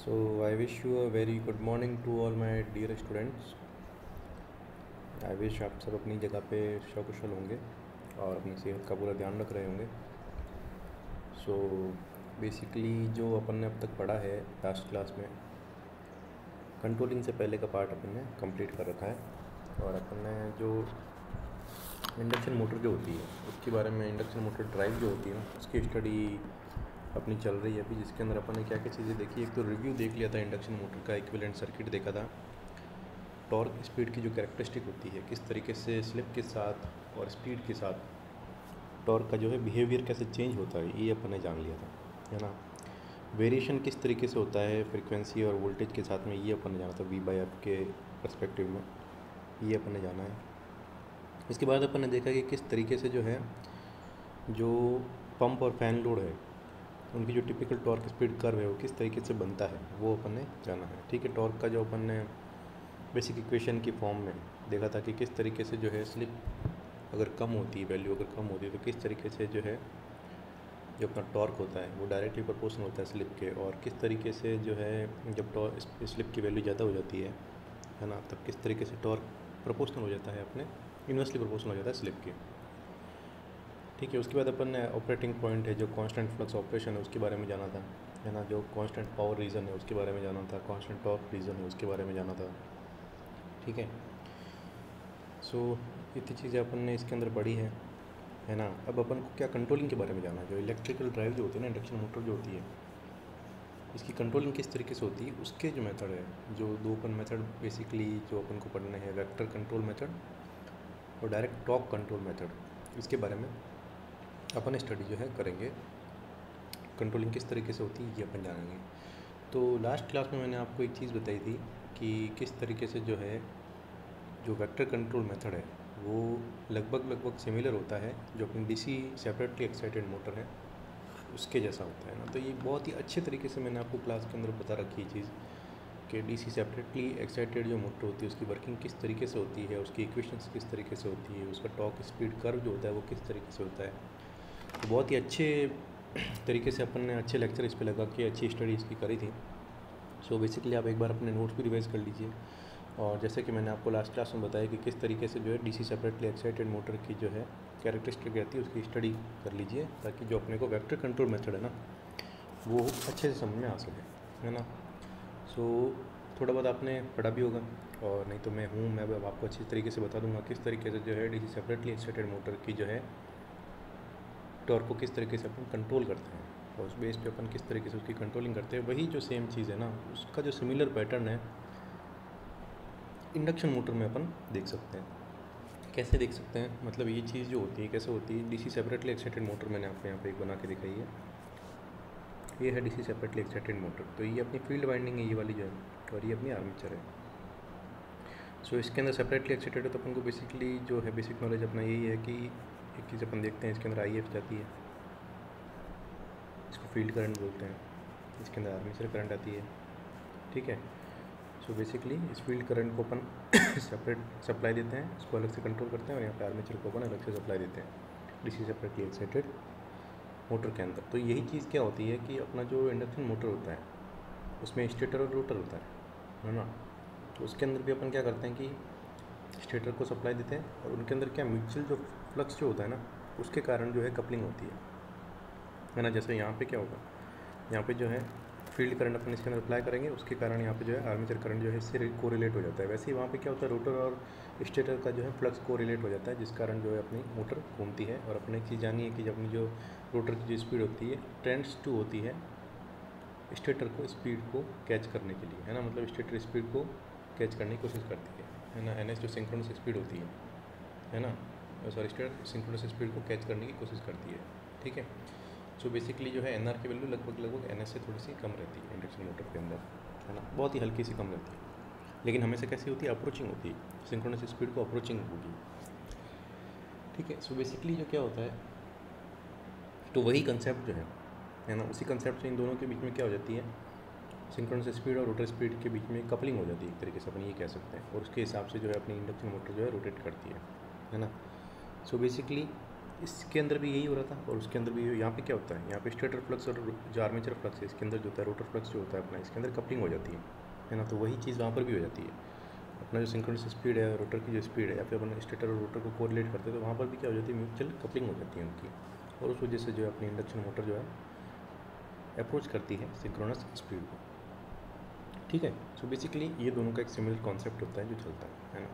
So I wish you a very good morning to all my dear students. I wish आप सब अपनी जगह पे सकुशल होंगे और अपनी सेहत का पूरा ध्यान रख रहे होंगे। सो बेसिकली जो अपन ने अब तक पढ़ा है लास्ट क्लास में, कंट्रोलिंग से पहले का पार्ट अपन ने कंप्लीट कर रखा है और अपन ने जो इंडक्शन मोटर जो होती है उसके बारे में, इंडक्शन मोटर ड्राइव जो होती है ना, उसकी स्टडी अपनी चल रही है अभी, जिसके अंदर अपन ने क्या क्या चीज़ें देखी। एक तो रिव्यू देख लिया था इंडक्शन मोटर का, इक्विवेलेंट सर्किट देखा था, टॉर्क स्पीड की जो कैरेक्टरिस्टिक होती है, किस तरीके से स्लिप के साथ और स्पीड के साथ टॉर्क का जो है बिहेवियर कैसे चेंज होता है, ये अपन ने जान लिया था, है ना। वेरिएशन किस तरीके से होता है फ्रीक्वेंसी और वोल्टेज के साथ में, ये अपन ने जाना था V/F के पर्सपेक्टिव में, ये अपन ने जाना है। इसके बाद अपन ने देखा कि किस तरीके से जो है जो पंप और फैन लोड है उनकी जो टिपिकल टॉर्क स्पीड कर्व है वो किस तरीके से बनता है, वो अपन ने जाना है। ठीक है, टॉर्क का जो अपन ने बेसिक इक्वेशन की फॉर्म में देखा था कि किस तरीके से जो है स्लिप अगर कम होती है, वैल्यू अगर कम होती है, तो किस तरीके से जो है जो अपना टॉर्क होता है वो डायरेक्टली प्रोपोर्शनल होता है स्लिप के, और किस तरीके से जो है जब स्लिप की वैल्यू ज़्यादा हो जाती है ना, तब किस तरीके से टॉर्क प्रोपोर्शनल हो जाता है, अपने इन्वर्सली प्रोपोर्शनल हो जाता है स्लिप के। ठीक है, उसके बाद अपन ने ऑपरेटिंग पॉइंट है जो कांस्टेंट फ्लक्स ऑपरेशन है उसके बारे में जाना था, है ना। जो कांस्टेंट पावर रीजन है उसके बारे में जाना था, कांस्टेंट टॉर्क रीजन है उसके बारे में जाना था। ठीक है, सो इतनी चीज़ें अपन ने इसके अंदर पढ़ी है ना। अब अपन को क्या कंट्रोलिंग के बारे में जाना है। जो इलेक्ट्रिकल ड्राइव जो होती है ना, इंडक्शन मोटर जो होती है, इसकी कंट्रोलिंग किस तरीके से होती है, उसके जो मेथड है, जो दो अपन मेथड बेसिकली जो अपन को पढ़ने हैं, वेक्टर कंट्रोल मेथड और डायरेक्ट टॉर्क कंट्रोल मेथड, इसके बारे में अपन स्टडी जो है करेंगे। कंट्रोलिंग किस तरीके से होती है ये अपन जानेंगे। तो लास्ट क्लास में मैंने आपको एक चीज़ बताई थी कि किस तरीके से जो है जो वेक्टर कंट्रोल मेथड है वो लगभग सिमिलर होता है जो अपनी डीसी सेपरेटली एक्साइटेड मोटर है उसके जैसा होता है ना। तो ये बहुत ही अच्छे तरीके से मैंने आपको क्लास के अंदर बता रखी है चीज़ कि डीसी सेपरेटली एक्साइटेड जो मोटर होती है उसकी वर्किंग किस तरीके से होती है, उसकी इक्वेशंस किस तरीके से होती है, उसका टॉर्क स्पीड कर्व जो होता है वो किस तरीके से होता है। तो बहुत ही अच्छे तरीके से अपन ने अच्छे लेक्चर इस पर लगा के अच्छी स्टडी इसकी करी थी। सो बेसिकली आप एक बार अपने नोट्स भी रिवाइज कर लीजिए, और जैसे कि मैंने आपको लास्ट क्लास में बताया कि किस तरीके से जो है डीसी सेपरेटली एक्साइटेड मोटर की जो है कैरेक्टरिस्टिक रहती है उसकी स्टडी कर लीजिए, ताकि जो अपने को वेक्टर कंट्रोल मेथड है ना वो अच्छे से समझ में आ सके, है ना। सो थोड़ा बहुत आपने पढ़ा भी होगा, और नहीं तो मैं अब आपको अच्छी तरीके से बता दूंगा किस तरीके से जो है डीसी सेपरेटली एक्साइटेड मोटर की जो है टॉर्क को किस तरीके से अपन कंट्रोल करते हैं, और उस बेस पे अपन किस तरीके से उसकी कंट्रोलिंग करते हैं। वही जो सेम चीज़ है ना, उसका जो सिमिलर पैटर्न है इंडक्शन मोटर में अपन देख सकते हैं। कैसे देख सकते हैं, मतलब ये चीज़ जो होती है कैसे होती है। डीसी सेपरेटली एक्साइटेड मोटर मैंने आपको यहाँ पे एक बना के दिखाई है, ये है डीसी सेपरेटली एक्साइटेड मोटर। तो ये अपनी फील्ड वाइंडिंग है ये वाली जो है, और ये अपनी आर्मेचर है। सो इसके अंदर सेपरेटली एक्साइटेड है, तो अपन को बेसिकली जो है बेसिक नॉलेज अपना यही है कि एक चीज़ अपन देखते हैं, इसके अंदर IF जाती है, इसको फील्ड करंट बोलते हैं, इसके अंदर आर्मेचर करंट आती है। ठीक है, सो बेसिकली इस फील्ड करंट को अपन सेपरेट सप्लाई देते हैं, इसको अलग से कंट्रोल करते हैं, और यहाँ पे आर्मेचर को अपन अलग से सप्लाई देते हैं डीसी सेपरेटली एक्साइटेड मोटर के अंदर। तो यही चीज़ क्या होती है कि अपना जो इंडक्शन मोटर होता है उसमें स्टेटर और रोटर होता है ना। तो उसके अंदर भी अपन क्या करते हैं कि स्टेटर को सप्लाई देते हैं, और उनके अंदर क्या म्यूचुअल जो फ्लक्स जो होता है ना उसके कारण जो है कपलिंग होती है ना। जैसे यहाँ पे क्या होगा, यहाँ पे जो है फील्ड करंट अपन इसके अंदर अप्लाई करेंगे, उसके कारण यहाँ पे जो है आर्मेचर करंट जो है इससे कोरिलेट हो जाता है। वैसे ही वहाँ पे क्या होता है, रोटर और स्टेटर का जो है फ्लक्स कोरिलेट हो जाता है, जिस कारण जो है अपनी मोटर घूमती है। और अपने एक चीज़ जानी है कि जब अपनी जो रोटर की जो स्पीड होती है टेंड्स टू होती है स्टेटर को स्पीड को कैच करने के लिए, है ना। मतलब स्टेटर स्पीड को कैच करने की कोशिश करती है ना। NS जो सिंक्रोनस स्पीड होती है ना, सॉरी स्टेटर सिंक्रोनस स्पीड को कैच करने की कोशिश करती है। ठीक है, सो बेसिकली जो है NR की वैल्यू लगभग NS से थोड़ी सी कम रहती है इंडक्शन मोटर के अंदर, है ना, बहुत ही हल्की सी कम रहती है। लेकिन हमेशा कैसी होती है, अप्रोचिंग होती है, सिंक्रोनस स्पीड को अप्रोचिंग होगी। ठीक है, सो बेसिकली जो क्या होता है, तो वही कंसेप्ट जो है ना, उसी कंसेप्ट से इन दोनों के बीच में क्या हो जाती है, सिंक्रोनस स्पीड और रोटर स्पीड के बीच में कपलिंग हो जाती है एक तरीके से अपन ये कह सकते हैं, और उसके हिसाब से जो है अपनी इंडक्शन मोटर जो है रोटेट करती है ना। सो बेसिकली इसके अंदर भी यही हो रहा था और उसके अंदर भी यहाँ पे क्या होता है, यहाँ पे स्टेटर फ्लक्स और जो आर्मेचर फ्लक्स है इसके अंदर जो होता है रोटर फ्लक्स जो होता है अपना, इसके अंदर कपलिंग हो जाती है ना। तो वही चीज़ वहाँ पर भी हो जाती है। अपना जो सिंक्रोनस स्पीड है, रोटर की जो स्पीड है, या फिर अपन स्टेटर और रोटर को कोरिलेट करते हैं तो वहाँ पर भी क्या हो जाती है, म्यूचुअल कपलिंग हो जाती है उनकी, और उस वजह से जो है अपनी इंडक्शन मोटर जो है अप्रोच करती है सिंक्रोनस स्पीड को। ठीक है। सो बेसिकली ये दोनों का एक सिमिलर कॉन्सेप्ट होता है जो चलता है ना।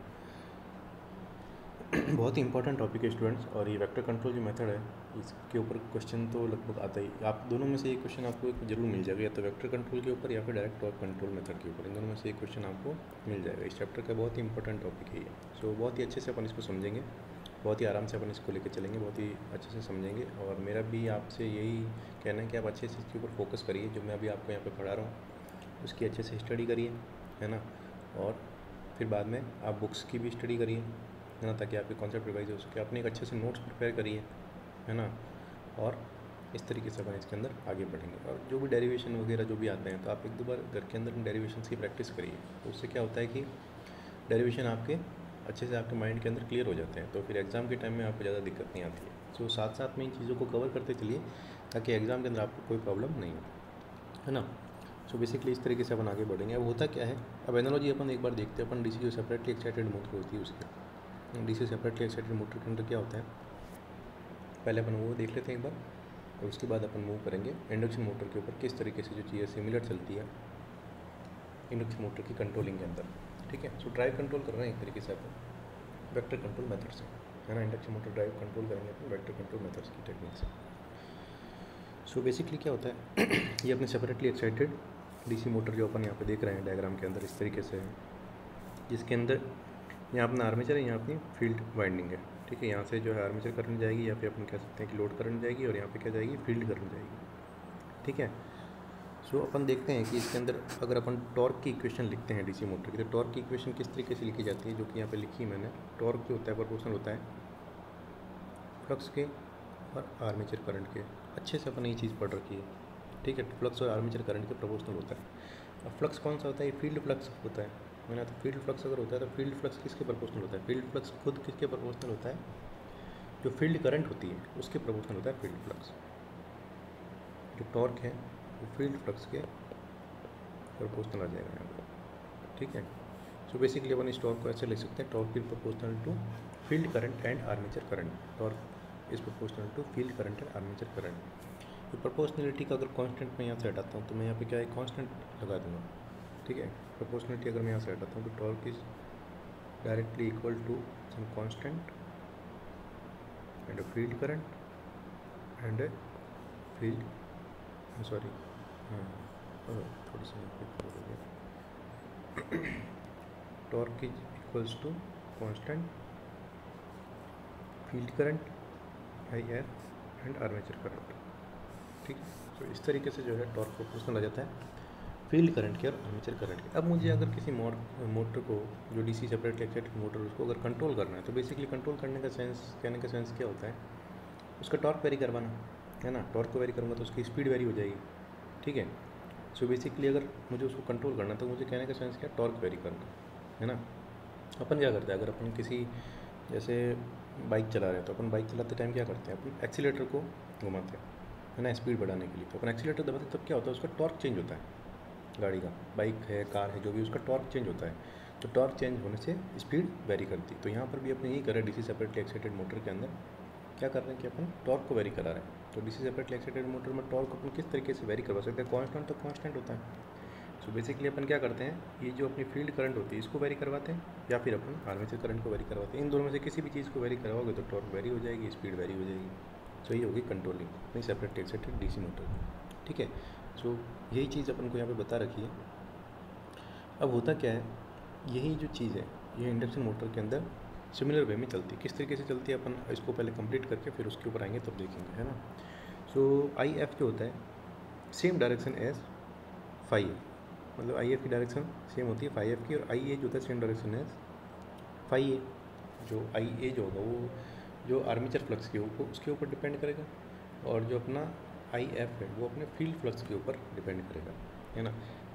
बहुत ही इंपॉर्टेंट टॉपिक है स्टूडेंट्स, और ये वेक्टर कंट्रोल जो मेथड है इसके ऊपर क्वेश्चन तो लगभग आता ही, आप दोनों में से एक क्वेश्चन आपको जरूर मिल जाएगा, या तो वेक्टर कंट्रोल के ऊपर या फिर डायरेक्ट टॉर्क कंट्रोल मेथड के ऊपर, इन दोनों में से एक क्वेश्चन आपको मिल जाएगा। इस चैप्टर का बहुत ही इंपॉर्टेंट टॉपिक है ये। सो बहुत ही अच्छे से अपन इसको समझेंगे, बहुत ही आराम से अपन इसको लेकर चलेंगे, बहुत ही अच्छे से समझेंगे। और मेरा भी आपसे यही कहना है कि आप अच्छे से इसके ऊपर फोकस करिए, जो मैं अभी आपको यहाँ पर पढ़ा रहा हूँ उसकी अच्छे से स्टडी करिए, है ना। और फिर बाद में आप बुक्स की भी स्टडी करिए, है ना, ताकि आपके कॉन्सेप्ट रिवाइज हो सके। अपने एक अच्छे से नोट्स प्रिपेयर करिए, है ना। और इस तरीके से अपन इसके अंदर आगे बढ़ेंगे। और जो भी डेरिवेशन वगैरह जो भी आते हैं तो आप एक दो बार घर के अंदर डेरिवेशन की प्रैक्टिस करिए, तो उससे क्या होता है कि डेरिवेशन आपके अच्छे से आपके माइंड के अंदर क्लियर हो जाते हैं, तो फिर एग्ज़ाम के टाइम में आपको ज़्यादा दिक्कत नहीं आती है। सो साथ साथ में इन चीज़ों को कवर करते चलिए ताकि एग्ज़ाम के अंदर आपको कोई प्रॉब्लम नहीं हो, है ना। सो बेसिकली इस तरीके से अपन आगे बढ़ेंगे। अब होता क्या है, अब एनालॉजी अपन एक बार देखते हैं। अपन डीसी जो सेपरेटली एक्साइटेड मोटर होती है उसके, डीसी सेपरेटली एक्साइटेड मोटर के अंदर क्या होता है, पहले अपन वो देख लेते हैं एक बार, और उसके बाद अपन मूव करेंगे इंडक्शन मोटर के ऊपर, किस तरीके से जो चीज़ें सिमिलर चलती है इंडक्शन मोटर की कंट्रोलिंग के अंदर। ठीक है। सो ड्राइव कंट्रोल कर रहे हैं एक तरीके से अपन वेक्टर कंट्रोल मेथड से, है ना। इंडक्शन मोटर ड्राइव कंट्रोल करेंगे अपन वेक्टर कंट्रोल मेथड्स की टेक्निक से। सो बेसिकली क्या होता है ये अपने सेपरेटली एक्साइटेड डीसी मोटर जो अपन यहाँ पे देख रहे हैं डायग्राम के अंदर इस तरीके से है, जिसके अंदर यहाँ अपना आर्मेचर है, यहाँ अपनी फील्ड वाइंडिंग है। ठीक है। यहाँ से जो है आर्मेचर करंट जाएगी, या फिर अपन कह सकते हैं कि लोड करंट जाएगी, और यहाँ पे क्या जाएगी, फील्ड करंट जाएगी। ठीक है। सो अपन देखते हैं कि इसके अंदर अगर अपन टॉर्क की इक्वेशन लिखते हैं डीसी मोटर की, तो टॉर्क की इक्वेशन किस तरीके से लिखी जाती है, जो कि यहाँ पे लिखी मैंने। टॉर्क जो होता है प्रोपोर्शनल होता है फ्लक्स के और आर्मेचर करंट के। अच्छे से अपन ये चीज़ पढ़ रखी है। ठीक है। फ्लक्स और आर्मेचर करंट के प्रोपोर्शनल होता है। अब फ्लक्स कौन सा होता है, फील्ड फ्लक्स होता है ना। तो फील्ड फ्लक्स अगर होता है तो फील्ड फ्लक्स किसके प्रोपोर्शनल होता है, फील्ड फ्लक्स खुद किसके प्रोपोर्शनल होता है, जो फील्ड करंट होती है उसके प्रोपोर्शनल होता है फील्ड फ्लक्स। जो टॉर्क है वो फील्ड फ्लक्स के प्रोपोर्शनल आ जाएगा यहाँ पर। ठीक है। सो बेसिकली अपन इस टॉर्क को ऐसे लिख सकते हैं, torque is proportional to field current and armature current. Torque is proportional to field current and armature current. तो प्रोपोर्शनलिटी का अगर कांस्टेंट मैं यहाँ से हटाता हूँ तो मैं यहाँ पे क्या है, कांस्टेंट लगा दूँगा। ठीक है। प्रोपोर्शनलिटी अगर मैं यहाँ से हटाता हूँ तो torque is directly equal to some constant and field current and field sorry थोड़ी सी हो गया। Torque is equals to constant field current I F and armature current. ठीक है। तो इस तरीके से जो है टॉर्क प्रोपोर्शनल आ जाता है फील्ड करंट के और आर्मेचर करंट के। अब मुझे अगर किसी मोटर को जो डीसी सेपरेटली एक्साइटेड मोटर उसको अगर कंट्रोल करना है, तो बेसिकली कंट्रोल करने का सेंस, कहने का सेंस क्या होता है, उसका टॉर्क वेरी करवाना, है ना। टॉर्क को वेरी करूँगा तो उसकी स्पीड वेरी हो जाएगी। ठीक है। सो बेसिकली अगर मुझे उसको कंट्रोल करना है तो मुझे कहने का सेंस क्या, टॉर्क वेरी करना, है ना। अपन क्या करते हैं, अगर अपन किसी जैसे बाइक चला रहे हैं तो अपन बाइक चलाते टाइम क्या करते हैं, अपन एक्सीलेटर को घुमाते हैं, है ना, स्पीड बढ़ाने के लिए। तो अपन एक्सीलेटर दबाते तब क्या होता है, उसका टॉर्क चेंज होता है गाड़ी का, बाइक है कार है जो भी, उसका टॉर्क चेंज होता है। तो टॉर्क चेंज होने से स्पीड वेरी करती है। तो यहाँ पर भी अपने यही करें, डीसी सेपरेटली एक्साइटेड मोटर के अंदर क्या कर रहे हैं कि अपन टॉर्क को वेरी करा रहे हैं। तो डीसी सेपरेटली एक्साइटेड मोटर में टॉर्क अपन किस तरीके से वेरी करवा सकते हैं, कांस्टेंट तो कांस्टेंट होता है। सो बेसिकली अपन क्या करते हैं, ये जो अपनी फील्ड करंट होती है इसको वेरी करवाते हैं, या फिर अपन आर्मेचर करंट को वेरी करवाते हैं। इन दोनों में से किसी भी चीज़ को वेरी करवाओगे तो टॉर्क वेरी हो जाएगी, स्पीड वेरी हो जाएगी। सो ये होगी कंट्रोलिंग अपनी सेपरेटली एक्साइटेड डीसी मोटर। ठीक है। सो यही चीज़ अपन को यहाँ पे बता रखी है। अब होता क्या है, यही जो चीज़ है ये इंडक्शन मोटर के अंदर सिमिलर वे में चलती है। किस तरीके से चलती है अपन इसको पहले कंप्लीट करके फिर उसके ऊपर आएंगे तब देखेंगे, है ना। सो आई एफ जो होता है same direction as phi F, मतलब आई एफ की डायरेक्शन सेम होती है फाई एफ की, और आई ए जो होता है सेम डायरेक्शन एज फाई ए। जो आई ए जो होगा वो जो आर्मेचर फ्लक्स के ऊपर उसके ऊपर डिपेंड करेगा, और जो अपना आई एफ है वो अपने फील्ड फ्लक्स के ऊपर डिपेंड करेगा, है ना।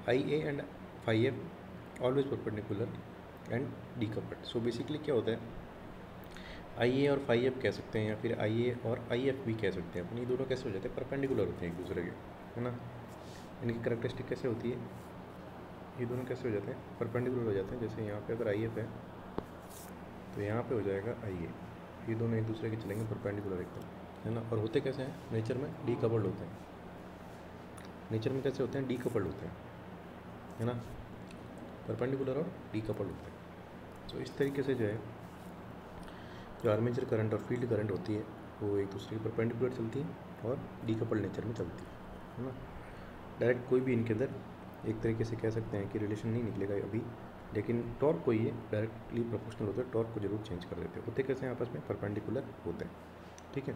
I A and phi F always perpendicular and decoupled. So basically क्या होता है, आई ए और फाई एफ कह सकते हैं, या फिर आई ए और आई एफ भी कह सकते हैं अपन। ये दोनों कैसे हो जाते हैं, परपेंडिकुलर होते हैं एक दूसरे के, है ना। इनकी करेक्टरिस्टिक कैसे होती है, ये दोनों कैसे हो जाते हैं, परपेंडिकुलर हो जाते हैं। जैसे यहाँ पे अगर आई एफ है तो यहाँ पे हो जाएगा आई ए, ये दोनों एक दूसरे के चलेंगे परपेंडिकुलर एकदम, है ना। और होते कैसे हैं नेचर में, डीकपल्ड होते हैं। नेचर में कैसे होते हैं, डीकपल्ड होते हैं, है ना, परपेंडिकुलर और डीकपल्ड होते हैं। तो इस तरीके से जो है जो आर्मेचर करंट और फील्ड करंट होती है वो एक दूसरे के परपेंडिकुलर चलती है और डीकपल्ड नेचर में चलती है ना। डायरेक्ट कोई भी इनके अंदर एक तरीके से कह सकते हैं कि रिलेशन नहीं निकलेगा अभी, लेकिन टॉर्क को ये डायरेक्टली प्रोपोर्शनल होता है, टॉर्क को जरूर चेंज कर देते हैं। होते कैसे हैं, आपस में परपेंडिकुलर होते हैं, ठीक है।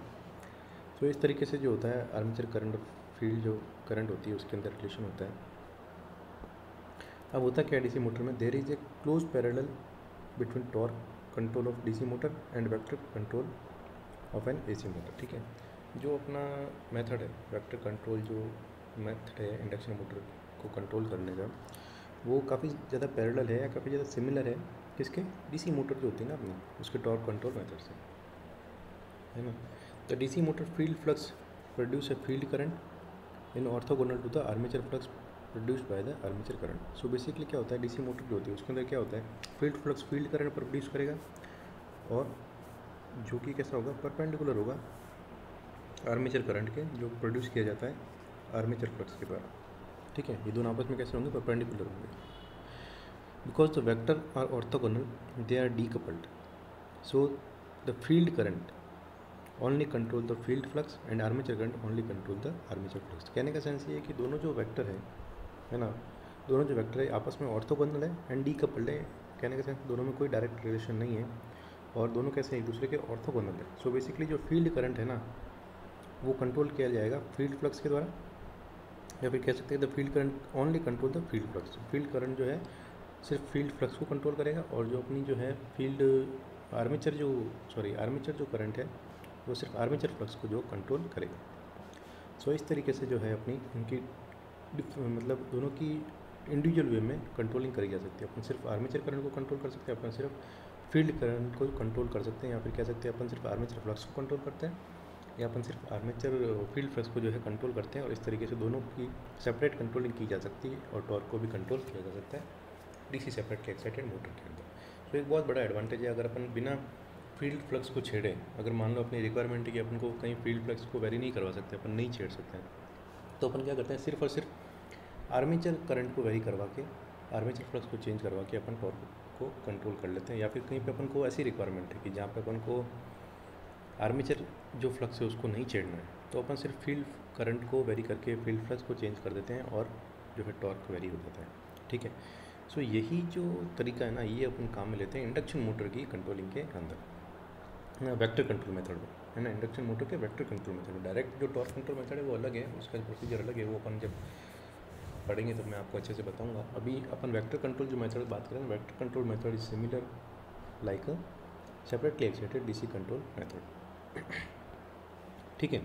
तो इस तरीके से जो होता है आर्मेचर करंट और फील्ड जो करंट होती है उसके अंदर रिलेशन होता है। अब होता क्या है डीसी मोटर में, there is a close parallel between torque control of DC motor and vector control of an AC motor, ठीक है। जो अपना मेथड है वेक्टर कंट्रोल, जो मेथड है इंडक्शन मोटर को कंट्रोल करने का, वो काफ़ी ज़्यादा पैरेलल है या काफ़ी ज़्यादा सिमिलर है किसके, डीसी मोटर जो होती है ना अपनी, उसके टॉर्क कंट्रोल मेथड से, है ना। The DC motor field flux produce a field current in orthogonal to the armature flux produced by the armature current. So basically क्या होता है, डीसी मोटर जो होती है उसके अंदर क्या होता है, field flux field current produce करेगा, और जो कि कैसा होगा, परपेंडिकुलर होगा आर्मेचर करंट के, जो प्रोड्यूस किया जाता है आर्मेचर फ्लक्स के द्वारा, ठीक है। ये दोनों आपस में कैसे होंगे, परपेंडिकुलर होंगे। Because the vector are orthogonal they are decoupled, so the field current only control the field flux and armature current only control the armature flux. कहने का सेंस ये है कि दोनों जो वेक्टर है ना, दोनों जो वेक्टर है आपस में ऑर्थोगोनल है एंड डीकपल्ड है। कहने का सेंस दोनों में कोई डायरेक्ट रिलेशन नहीं है और दोनों कैसे एक दूसरे के ऑर्थोगोनल है। सो बेसिकली जो फील्ड करंट है ना वो कंट्रोल किया जाएगा फील्ड फ्लक्स के द्वारा, या फिर कह सकते हैं the field current only control the field flux. Field current जो है सिर्फ फील्ड फ्लक्स को कंट्रोल करेगा, और जो अपनी जो है फील्ड आर्मेचर जो करंट है वो सिर्फ आर्मेचर फ्लक्स को जो कंट्रोल करेगा। सो इस तरीके से जो है अपनी इनकी मतलब दोनों की इंडिविजुअल वे में कंट्रोलिंग करी जा सकती है। अपन सिर्फ आर्मेचर करंट को कंट्रोल कर सकते हैं, अपन सिर्फ फील्ड करंट को कंट्रोल कर सकते हैं, या फिर कह सकते हैं अपन सिर्फ आर्मेचर फ्लक्स को कंट्रोल करते हैं, या अपन सिर्फ आर्मेचर फील्ड फ्लक्स को जो है कंट्रोल करते हैं। और इस तरीके से दोनों की सेपरेट कंट्रोलिंग की जा सकती है और टॉर्क को भी कंट्रोल किया जा सकता है डीसी सेपरेटली एक्साइटेड मोटर के अंदर। तो एक बहुत बड़ा एडवांटेज है, अगर अपन बिना फील्ड फ्लक्स को छेड़े, अगर मान लो अपनी रिक्वायरमेंट है कि अपन को कहीं फील्ड फ्लक्स को वेरी नहीं करवा सकते, अपन नहीं छेड़ सकते हैं, तो अपन क्या करते हैं, सिर्फ और सिर्फ आर्मेचर करंट को वेरी करवा के, आर्मेचर फ्लक्स को चेंज करवा के अपन टॉर्क को कंट्रोल कर लेते हैं। या फिर कहीं पे अपन को ऐसी रिक्वायरमेंट है कि जहाँ पे अपन को आर्मेचर जो फ्लक्स है उसको नहीं छेड़ना है, तो अपन सिर्फ फील्ड करंट को वेरी करके फील्ड फ्लक्स को चेंज कर देते हैं और जो है टॉर्क वेरी हो जाता है, ठीक है। सो यही जो तरीका है ना, ये अपन काम में लेते हैं इंडक्शन मोटर की कंट्रोलिंग के अंदर, वेक्टर कंट्रोल मेथड में, है ना। इंडक्शन मोटर के वेक्टर कंट्रोल मेथड में डायरेक्ट जो टॉर्क कंट्रोल मेथड है वो अलग है, उसका प्रोसीजर अलग है, वो अपन जब पढ़ेंगे तो मैं आपको अच्छे से बताऊंगा। अभी अपन वेक्टर कंट्रोल जो मेथड बात करें, vector control method is similar like a separately excited DC control method, ठीक है।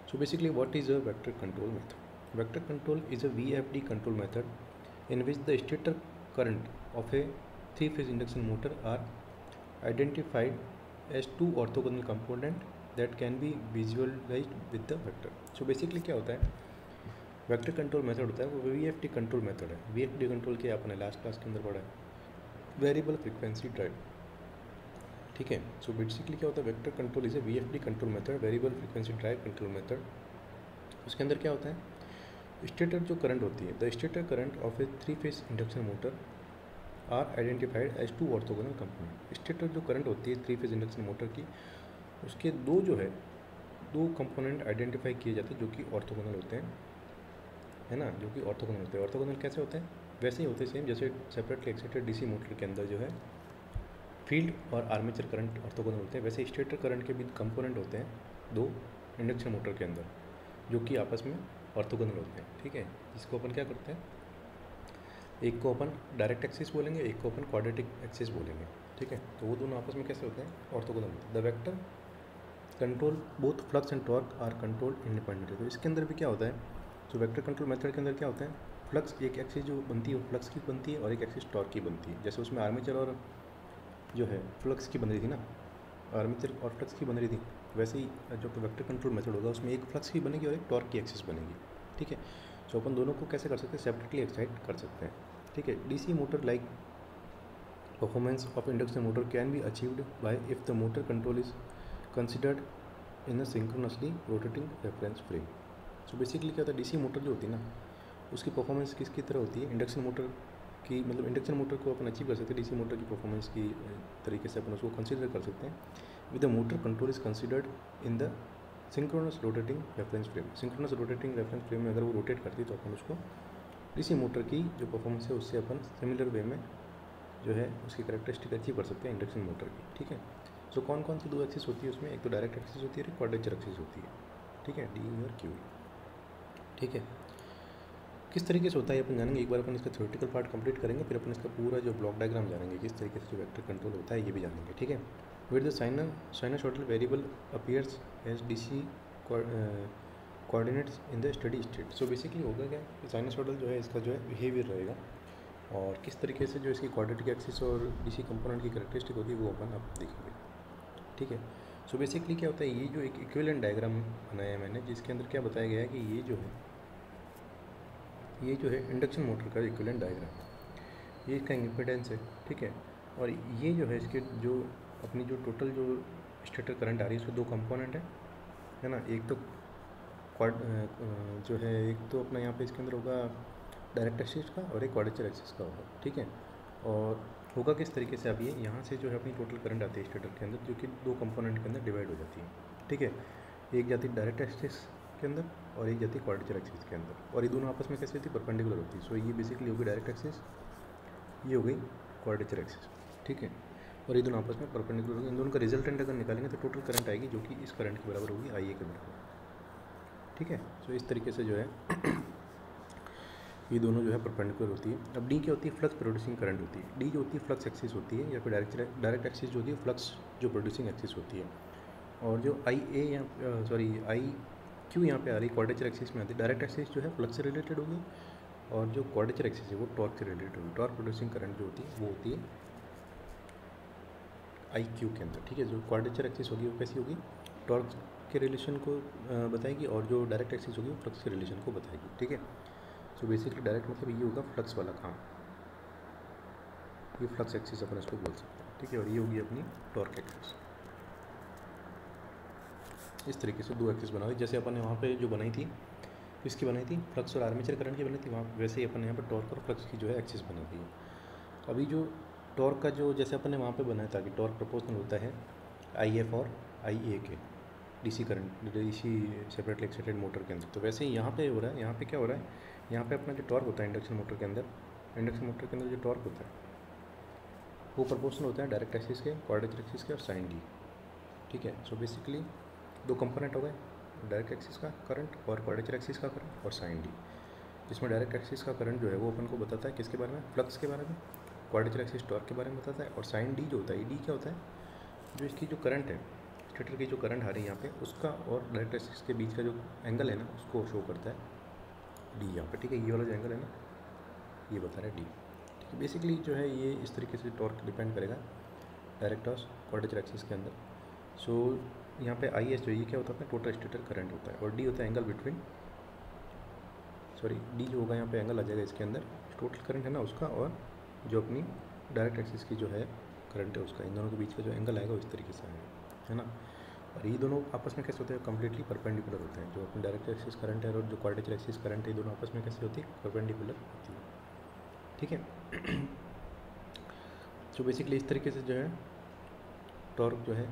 So basically what is a vector control method, vector control is a VFD control method in which the stator current of a 3-phase induction motor are identified as two orthogonal component that can be visualized with the vector। so basically क्या होता है, vector control method होता है वो VFD control method है। VFD control के आपने last class के अंदर पढ़ा है, वेरिएबल फ्रीक्वेंसी ड्राइव, ठीक है। सो बेसिकली क्या होता है, vector control is a VFD control method, variable frequency drive control method. उसके अंदर क्या होता है, स्टेटर जो करंट होती है, the stator current of a 3-phase induction motor are identified as two orthogonal component. Stator जो करंट होती है 3-phase इंडक्शन मोटर की, उसके दो कंपोनेंट आइडेंटिफाई किए जाते हैं जो कि ऑर्थोगोनल होते हैं, है ना, जो कि ऑर्थोगोनल होते हैं। ऑर्थोगोनल कैसे होते हैं, वैसे ही होते हैं सेम जैसे सेपरेटली एक्साइटेड डीसी मोटर के अंदर जो है फील्ड और आर्मेचर करंट ऑर्थोगोनल होते हैं, वैसे स्टेटर करंट के भी कंपोनेंट होते हैं दो इंडक्शन मोटर के अंदर जो कि आपस में ऑर्थोगोनल होते हैं, ठीक है। इसको अपन क्या करते हैं, एक को अपन डायरेक्ट एक्सिस बोलेंगे, एक को अपन क्वाड्रेटिक एक्सिस बोलेंगे, ठीक है। तो वो दोनों आपस में कैसे होते हैं, ऑर्थोगोनल होते हैं। The vector control both flux and torque are control independently. तो इसके अंदर भी क्या होता है, तो वेक्टर कंट्रोल मेथड के अंदर क्या होता है, फ्लक्स एक एक्सिस जो बनती है वो फ्लक्स की बनती है और एक एक्सिस टॉर्क की बनती है। जैसे उसमें आर्मेचर और जो है फ्लक्स की बन रही थी ना, आर्मेचर और फ्लक्स की बन रही थी, वैसे ही जो वेक्टर कंट्रोल मेथड होगा उसमें एक फ्लक्स की बनेगी और एक टॉर्क की एक्सिस बनेगी। ठीक है, तो अपन दोनों को कैसे कर सकते हैं, सेपरेटली एक्साइट कर सकते हैं। ठीक है, DC motor like performance of induction motor can be achieved by if the motor control is considered in a synchronously rotating reference frame. So basically क्या होता है, डीसी मोटर जो होती है ना उसकी परफॉर्मेंस किसकी तरह होती है, इंडक्शन मोटर की, मतलब इंडक्शन मोटर को अपन अचीव कर सकते हैं डीसी मोटर की परफॉर्मेंस की तरीके से अपन उसको कंसिडर कर सकते हैं with the motor control is considered in the synchronous rotating reference frame. Synchronous rotating reference frame में अगर वो रोटेट करती है तो अपन उसको डीसी मोटर की जो परफॉर्मेंस है उससे अपन सिमिलर वे में जो है उसकी कैरेक्टरिस्टिक अचीव कर सकते हैं इंडक्शन मोटर की। ठीक है, सो कौन कौन सी दो एक्सिस होती है उसमें, एक तो डायरेक्ट एक्सिस होती है, एक क्वाड्रेचर एक्सिस होती है। ठीक है, डी और क्यू। ठीक है, किस तरीके से होता है अपन जानेंगे, एक बार अपन इसका थ्योरेटिकल पार्ट कंप्लीट करेंगे, फिर अपन इसका पूरा जो ब्लॉक डायग्राम जानेंगे, किस तरीके से जो वेक्टर कंट्रोल होता है ये भी जानेंगे। ठीक है, with the sinusoidal variable appears as DC coordinates in the study state. So basically होगा क्या कि साइनसॉइडल जो है इसका जो है बिहेवियर रहेगा और किस तरीके से जो इसकी क्वाड्रेटिक एक्सिस और डीसी कंपोनेंट की कैरेक्टरिस्टिक होती है वो अपन अब देखेंगे। ठीक है, सो बेसिकली क्या होता है, ये जो एक इक्विवेलेंट डायग्राम बनाया है मैंने जिसके अंदर क्या बताया गया है कि ये जो है इंडक्शन मोटर का इक्विवेलेंट डायग्राम, ये इसका इम्पीडेंस है। ठीक है, और ये जो है इसके जो अपनी जो टोटल जो स्टेटर करंट आ रही है उसके दो कंपोनेंट है ना, एक तो जो है एक तो अपना यहाँ पे इसके अंदर होगा डायरेक्ट एक्सिस का और एक क्वाड्रेचर एक्सिस का होगा। ठीक है, और होगा किस तरीके से, अब ये यहाँ से जो है अपनी टोटल करंट आती है स्टेटर के अंदर जो कि दो कंपोनेंट के अंदर डिवाइड हो जाती है। ठीक है, एक जाती है डायरेक्ट एक्सिस के अंदर और एक जाती है क्वाड्रेचर एक्सिस के अंदर, और ये दोनों आपस में कैसे होती है, परपेंडिकुलर होती है। सो ये बेसिकली होगी डायरेक्ट एक्सिस, ये हो गई क्वाड्रेचर एक्सिस। ठीक है, और ये दोनों आपस में परपेंडिकुलर होगी। इन दोनों का रिजल्टेंट अगर निकालेंगे तो टोटल करंट आएगी जो कि इस करंट के बराबर होगी, IA के बराबर। ठीक है, सो इस तरीके से जो है ये दोनों जो है परपेंडिकुलर होती है। अब डी क्या होती है, फ्लक्स प्रोड्यूसिंग करंट होती है। डी जो होती है फ्लक्स एक्सिस होती है, या फिर डायरेक्ट एक्सिस जो होती है फ्लक्स जो प्रोड्यूसिंग एक्सिस होती है। और जो आई क्यू यहाँ पे आ रही है क्वाड्रेचर एक्सिस में आती है। डायरेक्ट एक्सिस जो है फ्लक्स से रिलेटेड होगी और जो क्वाड्रेचर एक्सिस है वो टॉर्क से रिलेटेड होगी। टॉर्क प्रोड्यूसिंग करंट जो होती है वो होती है IQ के अंदर। ठीक है, जो क्वाड्रेचर एक्सिस होगी वो कैसी होगी, टॉर्क के रिलेशन को बताएगी, और जो डायरेक्ट एक्सिस होगी वो फ्लक्स के रिलेशन को बताएगी। ठीक है, सो बेसिकली डायरेक्ट मतलब ये होगा फ्लक्स वाला काम, ये फ्लक्स एक्सिस अपन इसको बोल सकते हैं। ठीक है, और ये होगी अपनी टॉर्क एक्सिस। इस तरीके से दो एक्सिस बना हुई, जैसे अपन ने वहाँ पे जो बनाई थी, इसकी बनाई थी फ्लक्स और आर्मेचर करंट की बनी थी, वहाँ वैसे ही अपन ने यहाँ पर टॉर्क और फ्लक्स की जो है एक्सिस बना दी है। अभी जो टॉर्क का जो जैसे अपन ने वहाँ पे बनाया था कि टॉर्क प्रोपोर्शनल होता है IF और IA के DC current, DC separately excited motor के अंदर, तो वैसे ही यहाँ पे हो रहा है। यहाँ पे क्या हो रहा है, यहाँ पे अपना जो टॉर्क होता है इंडक्शन मोटर के अंदर जो टॉर्क होता है वो प्रोपोर्शनल होता है डायरेक्ट एक्सिस के, क्वाड्रेचर एक्सिस के और साइन डी। ठीक है, सो बेसिकली दो कंपोनेंट हो गए, डायरेक्ट एक्सिस का करंट और क्वाड्रेचर एक्सिस का करंट और साइन डी, जिसमें डायरेक्ट एक्सिस का करंट जो है वो अपन को बताता है किसके बारे में, फ्लक्स के बारे में, क्वाड्रेचर एक्सिस टॉर्क के बारे में बताता है, और साइन डी जो होता है, डी क्या होता है, जो इसकी जो करंट है स्टेटर की जो करंट आ रही है यहाँ पे उसका और डायरेक्ट एक्सिस के बीच का जो एंगल है ना उसको शो करता है डी यहाँ पे। ठीक है, ये वाला जो एंगल है ना ये बता रहा है डी। ठीक है, बेसिकली जो है ये इस तरीके से टॉर्क डिपेंड करेगा डायरेक्ट और क्वाड्रेचर एक्सिस के अंदर। सो यहाँ पे IS जो ये क्या होता है, टोटल स्टेटर करंट होता है, और डी होता है एंगल बिटवीन, डी जो होगा यहाँ पे एंगल आ जाएगा इसके अंदर टोटल करंट है ना उसका, और जो अपनी डायरेक्ट एक्सिस की जो है करंट है उसका, इन दोनों के बीच का जो एंगल आएगा इस तरीके से आएगा, है ना। और ये दोनों आपस में कैसे होते हैं, कम्प्लीटली परपेंडिकुलर होते हैं। जो अपनी डायरेक्ट एक्सिस करंट है और जो क्वाड्रेचर एक्सिस करंट है ये दोनों आपस में कैसे होती है, परपेंडिकुलर होती है। ठीक है, तो बेसिकली इस तरीके से जो है टॉर्क जो है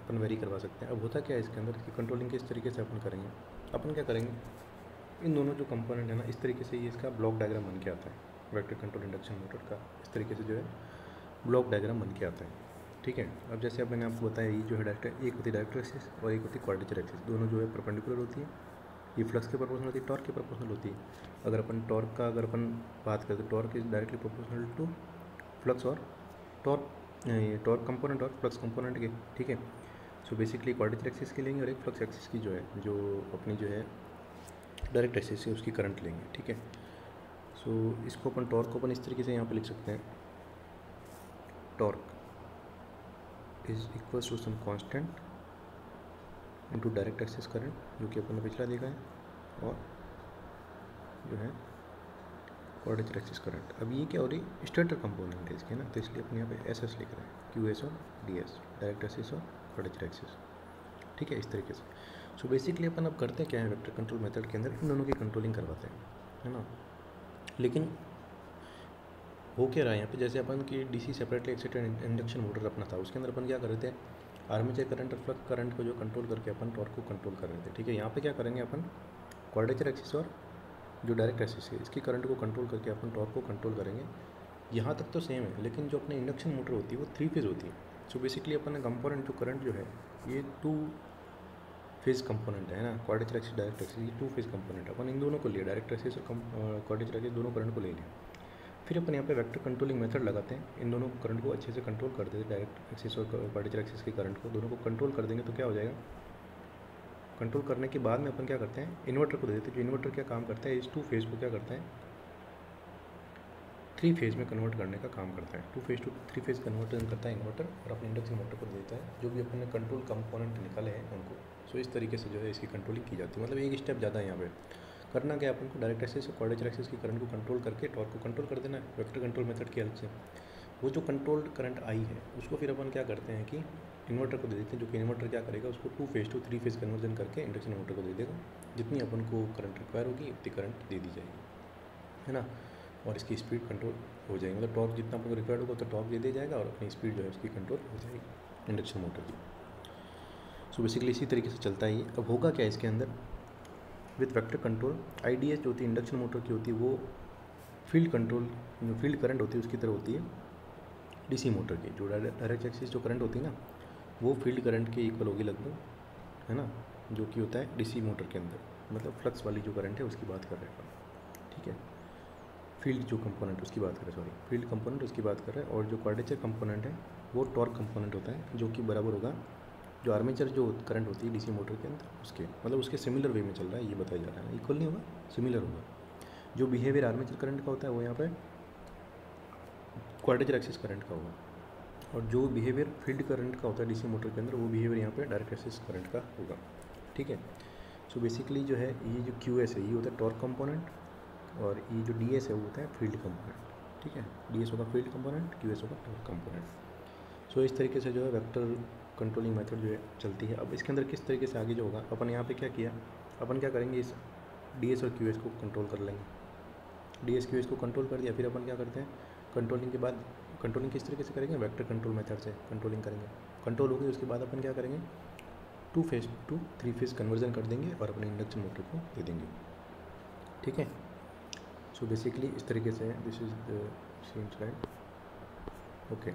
अपन वेरी करवा सकते हैं। अब होता क्या है इसके अंदर कि कंट्रोलिंग किस तरीके से अपन करेंगे, अपन क्या करेंगे, इन दोनों जो कंपोनेंट है ना इस तरीके से ये इसका ब्लॉक डायग्राम बन के आता है, वेक्टर कंट्रोल इंडक्शन मोटर का इस तरीके से जो है ब्लॉक डायग्राम बन के आता है। ठीक है, अब जैसे अब मैंने आपको बताया ये जो है डायरेक्ट, एक होती है डायरेक्ट एक्सिस और एक होती है क्वाड्रेचर एक्सिस, दोनों जो है परपेंडिकुलर होती है। ये फ्लक्स के प्रोपोर्शनल होती है, टॉर्क के प्रोपोर्शनल होती है। अगर अपन टॉर्क का अगर अपन बात करें तो torque is directly proportional to flux और टॉर्क कंपोनेंट और फ्लक्स कंपोनेंट के। ठीक है, सो बेसिकली क्वाड्रेचर एक्सिस की लेंगे और एक फ्लक्स एक्सिस की जो है जो अपनी जो है डायरेक्ट एक्सिस है उसकी करंट लेंगे। ठीक है, सो इसको अपन टॉर्क को अपन इस तरीके से यहाँ पे लिख सकते हैं, torque is equals to some constant into direct axis current, जो कि अपन ने पिछला देखा है, और जो है क्वाड्रेचर एक्सिस करंट। अब ये क्या हो रही है, स्टेटर कंपोनेंट है इसके ना, तो इसलिए अपन यहाँ पे एस एस लिख रहे हैं, क्यू एस और डी एस, डायरेक्ट एक्सिस और क्वाड्रेचर एक्सिस। ठीक है, इस तरीके से। सो बेसिकली अपन अब करते क्या है, वेक्टर कंट्रोल मेथड के अंदर इन दोनों की कंट्रोलिंग करवाते हैं, है ना। लेकिन हो क्या रहा है यहाँ पे, जैसे अपन की DC separately excited induction motor अपना था, उसके अंदर अपन क्या कर रहे थे, आर्मेचर करंट और फ्लक्स करंट को जो कंट्रोल करके अपन टॉर्क को कंट्रोल कर रहे थे। ठीक है, यहाँ पे क्या करेंगे अपन, क्वाड्रेचर एक्सिस और जो डायरेक्ट एक्सिस है इसकी करंट को कंट्रोल करके अपन टॉर्क को कंट्रोल करेंगे। यहाँ तक तो सेम है, लेकिन जो अपनी इंडक्शन मोटर होती है वो 3 फेज़ होती है। सो बेसिकली अपन कंपोनेंट जो करंट जो है ये 2 फेज़ कंपोनेंट है ना, क्वाड्रेचर एक्सिस डायरेक्ट एक्सिस, ये 2 फेज़ कंपोनेंट। अपन इन दोनों को लिए, डायरेक्ट एक्सिस और क्वाड्रेचर एक्सिस दोनों करंट को ले लिया। फिर अपन यहाँ पे वेक्टर कंट्रोलिंग मेथड लगाते हैं, इन दोनों करंट को अच्छे से कंट्रोल कर देते हैं, डायरेक्ट एक्सिस और क्वाड्रेचर एक्सिस के करंट को दोनों को कंट्रोल कर देंगे तो क्या हो जाएगा, कंट्रोल करने के बाद में अपन क्या करते हैं, इन्वर्टर को दे देते हैं। जो इन्वर्टर क्या काम करता है, इस 2 फेज़ को क्या करता है, 3 फेज़ में कन्वर्ट करने का काम करता है। 2 फेज़ टू 3 फेज़ कन्वर्टन करता है इन्वर्टर, और अपने इंडक्शन मोटर को देता है जो भी अपन ने कंट्रोल कंपोनेंट निकाले हैं उनको। सो इस तरीके से जो है इसकी कंट्रोलिंग की जाती है। मतलब एक स्टेप ज़्यादा है यहाँ पे। करना क्या है, अपन को डायरेक्ट एक्सिस और क्वाड्रेचर एक्सिस की करंट को कंट्रोल करके टॉर्क को कंट्रोल कर देना है वेक्टर कंट्रोल मेथड की हेल्प से। वो जो कंट्रोल्ड करंट आई है उसको फिर अपन क्या करते हैं कि इन्वर्टर को दे देते हैं, जो कि इन्वर्टर क्या करेगा, उसको 2 फेज़ टू 3 फेज़ कन्वर्जन करके इंडक्शन मोटर को दे देगा। जितनी अपन को करंट रिक्वायर होगी उतनी करंट दे दी जाएगी, है ना। और इसकी स्पीड कंट्रोल हो जाएगी, मतलब टॉर्क जितना अपन को रिक्वायर्ड होगा तो टॉर्क दे दिया जाएगा, और अपनी स्पीड जो है उसकी कंट्रोल हो जाएगी इंडक्शन मोटर की। सो बेसिकली इसी तरीके से चलता है ये। अब होगा क्या इसके अंदर, विथ वेक्टर कंट्रोल आईडीएस जो होती है इंडक्शन मोटर की होती है, वो फील्ड कंट्रोल जो फील्ड करंट होती है उसकी तरह होती है डीसी मोटर की। जो डायरेक्ट एक्सिस जो करंट होती है ना, वो फील्ड करंट के इक्वल होगी लगभग, है ना, जो कि होता है डीसी मोटर के अंदर, मतलब फ्लक्स वाली जो करंट है उसकी बात कर रहे हैं अपन। ठीक है, फील्ड जो कंपोनेंट उसकी बात कर रहे हैं, सॉरी फील्ड कंपोनेंट उसकी बात कर रहे हैं। और जो क्वाड्रेचर कंपोनेंट है वो टॉर्क कंपोनेंट होता है, जो कि बराबर होगा जो आर्मेचर जो करंट होती है डीसी मोटर के अंदर उसके, मतलब उसके सिमिलर वे में चल रहा है ये बताया जा रहा है। इक्वल नहीं होगा, सिमिलर होगा। जो बिहेवियर आर्मेचर करंट का होता है वो यहाँ पे क्वाड्रेचर एक्सिस करंट का होगा, और जो बिहेवियर फील्ड करंट का होता है डीसी मोटर के अंदर वो बिहेवियर यहाँ पे डायरेक्ट एक्सिस करंट का होगा। ठीक है, सो बेसिकली जो है ये जो क्यू एस है ये होता है टॉर्क कंपोनेंट, और ये जो डी एस है वो होता है फील्ड कंपोनेंट। ठीक है, डी एस होगा फील्ड कंपोनेंट, क्यू एस होगा टॉर्क कंपोनेंट। सो इस तरीके से जो है वेक्टर कंट्रोलिंग मेथड जो है चलती है। अब इसके अंदर किस तरीके से आगे जो होगा, अपन यहाँ पे क्या किया, अपन क्या करेंगे, इस डी एस और क्यू एस को कंट्रोल कर लेंगे। डी एस क्यू एस को कंट्रोल कर दिया, फिर अपन क्या करते हैं, कंट्रोलिंग के बाद कंट्रोलिंग किस तरीके से करेंगे, वेक्टर कंट्रोल मेथड से कंट्रोलिंग करेंगे। कंट्रोल हो गई उसके बाद अपन क्या करेंगे, 2 फेज़ टू 3 फेज़ कन्वर्जन कर देंगे और अपने इंडक्शन मोटर को दे देंगे। ठीक है, सो बेसिकली इस तरीके से this is the same slide. Okay,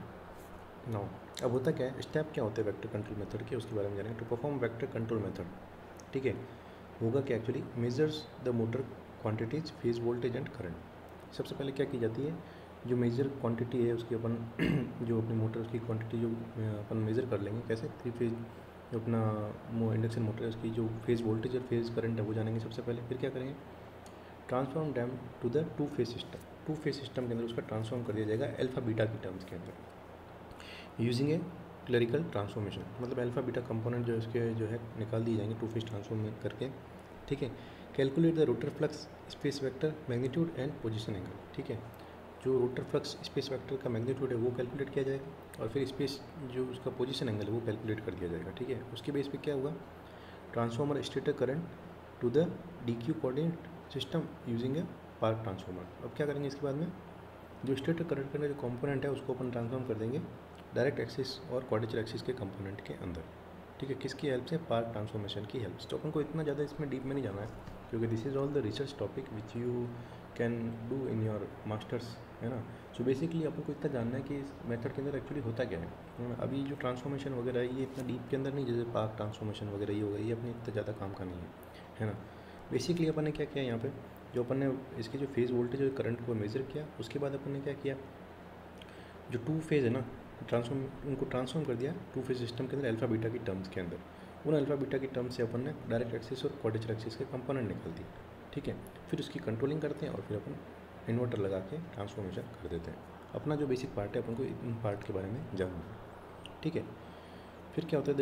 now अब होता क्या है, स्टेप क्या होते हैं वेक्टर कंट्रोल मेथड के, उसके बारे में जानेंगे। To perform vector control method, ठीक है, होगा क्या actually, measures the motor quantities phase voltage and current. सबसे पहले क्या की जाती है, जो मेजर क्वांटिटी है उसकी अपन जो अपनी मोटर उसकी क्वांटिटी जो अपन मेज़र कर लेंगे, कैसे, 3 फेज जो अपना इंडक्शन मोटर है उसकी जो फेज़ वोल्टेज और फेज़ करंट है वो जानेंगे सबसे पहले। फिर क्या करेंगे, transform them to the 2 phase system. 2 phase system के अंदर उसका ट्रांसफॉर्म कर दिया जाएगा अल्फा बीटा की टर्म्स के अंदर, यूजिंग ए क्लरिकल ट्रांसफॉर्मेशन। मतलब अल्फा बीटा कंपोनेंट जो इसके जो है निकाल दिए जाएंगे 2 फेज ट्रांसफॉर्म करके। ठीक है, calculate the rotor flux space vector magnitude and position angle. ठीक है, जो रोटर फ्लक्स स्पेस वेक्टर का मैग्नीट्यूड है वो कैलकुलेट किया जाएगा, और फिर स्पेस जो उसका पोजीशन एंगल है वो कैलकुलेट कर दिया जाएगा। ठीक है, उसके बेस पे क्या होगा, transformer stator current to the D Q coordinate system using a Park transformer. अब क्या करेंगे इसके बाद में, जो स्टेटर करंट का जो कंपोनेंट है उसको अपन ट्रांसफॉर्म कर देंगे डायरेक्ट एक्सिस और क्वाड्रेचर एक्सिस के कंपोनेंट के अंदर। ठीक है, किसकी हेल्प से, पार्क ट्रांसफॉर्मेशन की हेल्प से। तो अपन को इतना ज़्यादा इसमें डीप में नहीं जाना है, क्योंकि this is all the research topic which you can do in your masters, है ना। सो बेसिकली अपन को इतना जानना है कि इस मेथड के अंदर एक्चुअली होता क्या है। अभी जो ट्रांसफॉर्मेशन वगैरह है ये इतना डीप के अंदर नहीं, जैसे पार्क ट्रांसफॉर्मेशन वगैरह ये होगा, ये अपने इतना ज़्यादा काम का नहीं है ना। बेसिकली अपन ने क्या किया यहाँ पे, जो अपन ने इसके जो फेज़ वोल्टेज और करंट को मेज़र किया, उसके बाद अपन ने क्या किया, जो 2 फेज़ है ना उनको ट्रांसफॉर्म कर दिया 2 फेज़ सिस्टम के अंदर अल्फा बीटा की टर्म्स के अंदर। उन अल्फा बीटा की टर्म्स से अपन ने डायरेक्ट एक्सिस और क्वाड्रेचर एक्सिस के कंपोनेंट निकाल दिए। ठीक है, फिर उसकी कंट्रोलिंग करते हैं और फिर अपन इन्वर्टर लगा के ट्रांसफॉर्मेशन कर देते हैं। अपना जो बेसिक पार्ट है अपन को इन पार्ट के बारे में जानना है। ठीक है, फिर क्या होता है,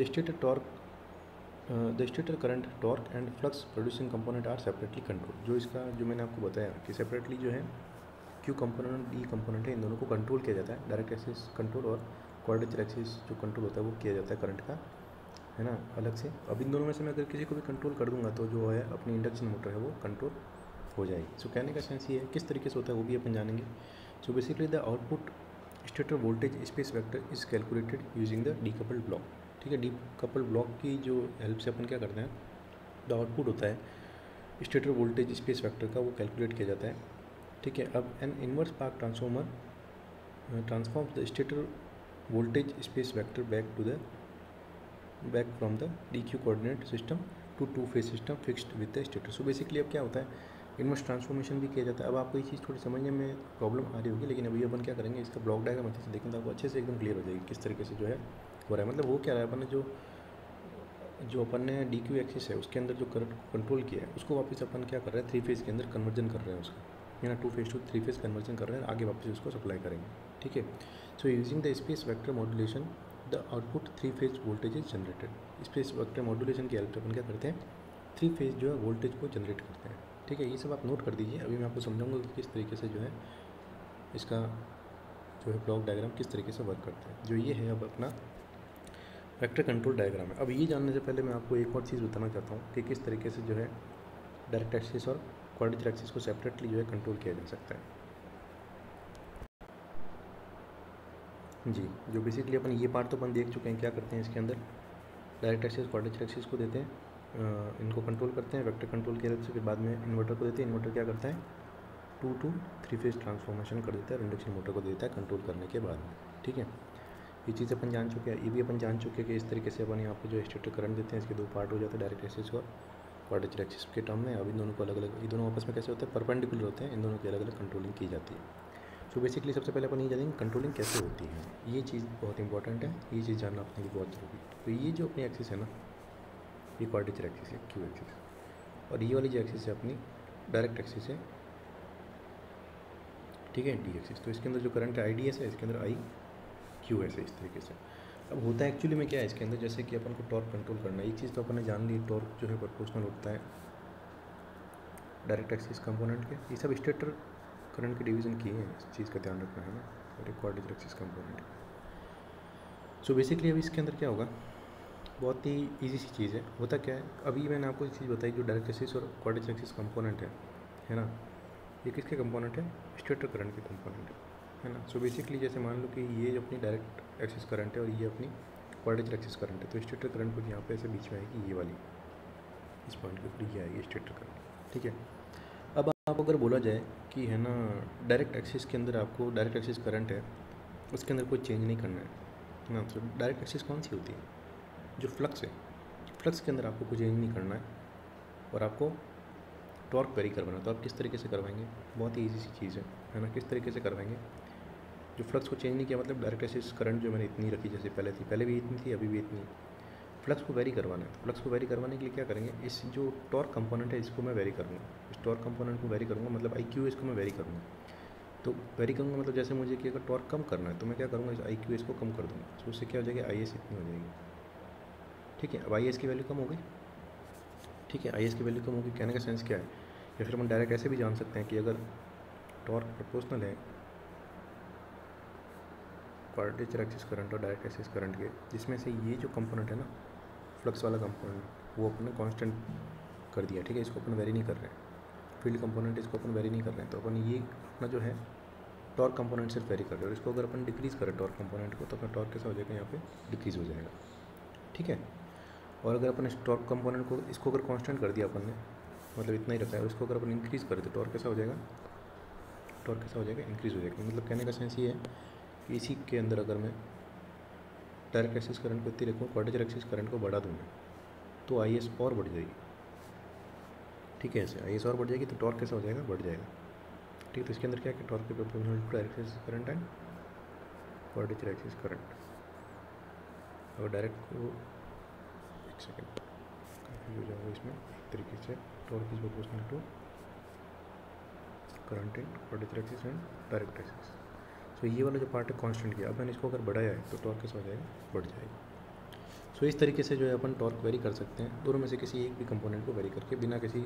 the stator current, torque and flux producing component are separately control. जो इसका जो मैंने आपको बताया कि सेपरेटली जो है क्यू कंपोनेंट डी कंपोनेंट है, इन दोनों को कंट्रोल किया जाता है। डायरेक्ट एक्सिस कंट्रोल और क्वाड्रेचर एक्सिस जो कंट्रोल होता है वो किया जाता है करंट का, है ना, अलग से। अब इन दोनों में से मैं अगर किसी को भी कंट्रोल कर दूंगा तो जो है अपनी इंडक्शन मोटर है वो कंट्रोल हो जाएगी। सो कहने का सेंस ये है, किस तरीके से होता है वो भी अपन जानेंगे। So basically the output stator voltage space vector is calculated using the decoupled block. ठीक है, डीकपल्ड ब्लॉक की जो हेल्प से अपन क्या करते हैं, द आउटपुट होता है स्टेटर वोल्टेज स्पेस वेक्टर का, वो कैलकुलेट किया जाता है। ठीक है, अब an inverse Park transformer transforms the stator voltage space vector back from the D Q coordinate system to two phase system fixed with the stator. So basically अब क्या होता है, इनवर्स ट्रांसफॉर्मेशन भी किया जाता है। अब आपको ये चीज़ थोड़ी समझने में प्रॉब्लम आ रही होगी, लेकिन अभी अपन क्या करेंगे, इसका ब्लॉक डायग्राम अच्छे से देखें तो आपको अच्छे से एकदम क्लियर हो जाएगी किस तरीके से जो है हो रहा है। मतलब वो क्या रहा है, अपन ने जो अपन ने डी क्यू एक्सिस है उसके अंदर जो करंट को कंट्रोल किया है उसको वापस अपन क्या कर रहे हैं, थ्री फेज़ के अंदर कन्वर्जन कर रहे हैं उसका, है ना, two phase two three phase conversion कर रहे हैं, आगे वापस उसको सप्लाई करेंगे। ठीक है, so using the space vector modulation the output three phase voltage is generated. Space vector modulation की हेल्प से अपन क्या करते हैं, थ्री फेज जो है वोल्टेज को जनरेट करते हैं। ठीक है, ये सब आप नोट कर दीजिए। अभी मैं आपको समझाऊंगा कि किस तरीके से जो है इसका जो है ब्लॉक डायग्राम किस तरीके से वर्क करता है। जो ये है अब अपना वेक्टर कंट्रोल डायग्राम है। अब ये जानने से पहले मैं आपको एक और चीज़ बताना चाहता हूँ कि किस तरीके से जो है डायरेक्ट एक्सिस और क्वाड्रेचर एक्सिस को सेपरेटली जो है कंट्रोल किया जा सकता है। जी, जो बेसिकली अपन ये पार्ट तो अपन देख चुके हैं, क्या करते हैं इसके अंदर डायरेक्ट एक्सिस क्वाड्रेचर एक्सिस को देते हैं, इनको कंट्रोल करते हैं वेक्टर कंट्रोल की हेल्प से। फिर बाद में इन्वर्टर को देते हैं, इन्वर्टर क्या करता है, two to three phase transformation कर देता है, इंडक्शन मोटर को देता है कंट्रोल करने के बाद में। ठीक है, ये चीज़ अपन जान चुके हैं। ये भी अपन जान चुके हैं कि इस तरीके से अपन यहाँ पे जो स्टेटर करंट देते हैं इसके दो पार्ट हो जाते हैं, डायरेक्ट एक्सिस और क्वाड्रेचर एक्सिस के टर्म में। अब इन दोनों को अलग अलग, ये दोनों आपस में कैसे होते हैं, परपेंडिकुलर होते हैं, इन दोनों की अलग अलग कंट्रोलिंग की जाती है। सो बेसिकली सबसे पहले अपन ये जानेंगे कंट्रोलिंग कैसे होती है। ये चीज़ बहुत इंपॉर्टेंट है, ये चीज़ जानना अपने लिए बहुत जरूरी है। तो ये जो अपनी एक्सिस है ना, ये क्वाड्रेचर एक्सिस है, क्यू एक्सिस, और ये वाली जो एक्सिस है अपनी डायरेक्ट एक्सिस है। ठीक है, डी एक्सिस। तो इसके अंदर जो करंट है आई डी एस है, इसके अंदर आई क्यू एस है, इस तरीके से। अब होता है एक्चुअली में क्या है इसके अंदर, जैसे कि अपन को टॉर्क कंट्रोल करना है, एक चीज़ तो अपन ने जान ली, टॉर्क जो है प्रोपोर्शनल होता है डायरेक्ट एक्सिस कंपोनेंट के। ये सब स्टेटर करंट के डिवीज़न किए हैं, इस चीज़ का ध्यान रखना है ना, और एक quadrature axis component. So basically अभी इसके अंदर क्या होगा, बहुत ही इजी सी चीज़ है। होता क्या है, अभी मैंने आपको एक चीज़ बताई, जो डायरेक्ट एक्सिस और क्वाड्रेचर एक्सिस कंपोनेंट है ना, ये किसके कंपोनेंट है, स्टेटर करंट के कंपोनेंट है ना। सो बेसिकली जैसे मान लो कि ये अपनी डायरेक्ट एक्सिस करंट है और ये अपनी क्वाड्रेचर एक्सिस करंट है, तो स्टेटर करंट कुछ यहाँ पे ऐसे बीच में आएगी, ये वाली इस पॉइंट के ऊपर ये आएगी स्टेटर करंट। ठीक है, अब आप अगर बोला जाए कि है ना डायरेक्ट एक्सिस के अंदर आपको डायरेक्ट एक्सिस करंट है उसके अंदर कोई चेंज नहीं करना है ना, तो डायरेक्ट एक्सिस कौन सी होती है, जो फ्लक्स है, फ्लक्स के अंदर आपको कुछ चेंज नहीं करना है और आपको टॉर्क वेरी करवाना है। तो आप किस तरीके से करवाएंगे, बहुत ही ईजी सी चीज़ है ना, किस तरीके से करवाएंगे, जो फ्लक्स को चेंज नहीं किया, मतलब डायरेक्ट एक्सिस करंट जो मैंने इतनी रखी जैसे पहले थी, पहले भी इतनी थी अभी भी इतनी, फ्लक्स को वेरी करवाना है। तो फ्लक्स को वेरी करवाने के लिए क्या करेंगे, इस जो टॉर्क कंपोनेंट है इसको मैं वेरी करूँगा, इस टॉर्क कंपोनेंट को वेरी करूँगा, मतलब आई क्यू इसको मैं वेरी करूँगा। तो वेरी करूँगा मतलब जैसे मुझे कि अगर टॉर्क कम करना है तो मैं क्या करूँगा, इस आई क्यू एस को कम कर दूँगा, तो उससे क्या हो जाएगा, आई एस इतनी हो जाएगी। ठीक है, अब आई एस की वैल्यू कम हो गई। ठीक है, आई एस की वैल्यू कम होगी, कहने का सेंस क्या है, या फिर हम डायरेक्ट ऐसे भी जान सकते हैं कि अगर टॉर्क प्रोपोर्शनल है क्वाड्रेचर एक्सिस करंट और डायरेक्ट एक्सिस करंट के, जिसमें से ये जो कंपोनेंट है ना फ्लक्स वाला कंपोनेंट वो अपने कांस्टेंट कर दिया। ठीक है, इसको अपन वेरी नहीं कर रहे हैं, फील्ड कंपोनेंट इसको अपन वेरी नहीं कर रहे हैं, तो अपन ये अपना जो है टॉर्क कंपोनेंट सिर्फ वेरी कर रहे हैं। और इसको अगर अपन डिक्रीज़ करें टॉर्क कंपोनेंट को, तो अपना टॉर्क कैसा हो जाएगा, यहाँ पे डिक्रीज़ हो जाएगा। ठीक है, और अगर अपन इस टॉर्क कंपोनेंट को इसको अगर कांस्टेंट कर दिया अपन ने, मतलब इतना ही रखा है, और इसको अगर अपन इंक्रीज़ करें तो टॉर्क कैसा हो जाएगा, टॉर्क कैसा हो जाएगा, इंक्रीज़ हो जाएगा। मतलब कहने का सेंस ये है कि इसी के अंदर अगर मैं डायरेक्ट एक्सिस करंट को इतनी रखूँ, क्वाड्रेचर एक्सिस करंट को बढ़ा दूँगा तो आई एस और बढ़ जाएगी। ठीक है, ऐसे आई एस और बढ़ जाएगी तो टॉर्क कैसा हो जाएगा, बढ़ जाएगा। ठीक है, तो इसके अंदर क्या है, टॉर्क के proportional to direct axis current and quadrature axis current. और डायरेक्ट को एक सेकेंड काफ़ी हो जाएगा इसमें, एक तरीके से torque is proportional to current and quadrature axis and direct axis. So ये वाला जो पार्ट है कांस्टेंट किया, अब मैंने इसको अगर बढ़ाया है तो टॉर्क कैसा हो जाएगा, बढ़ जाएगा। सो इस तरीके से जो है अपन टॉर्क वेरी कर सकते हैं, दोनों में से किसी एक भी कंपोनेंट को वेरी करके बिना किसी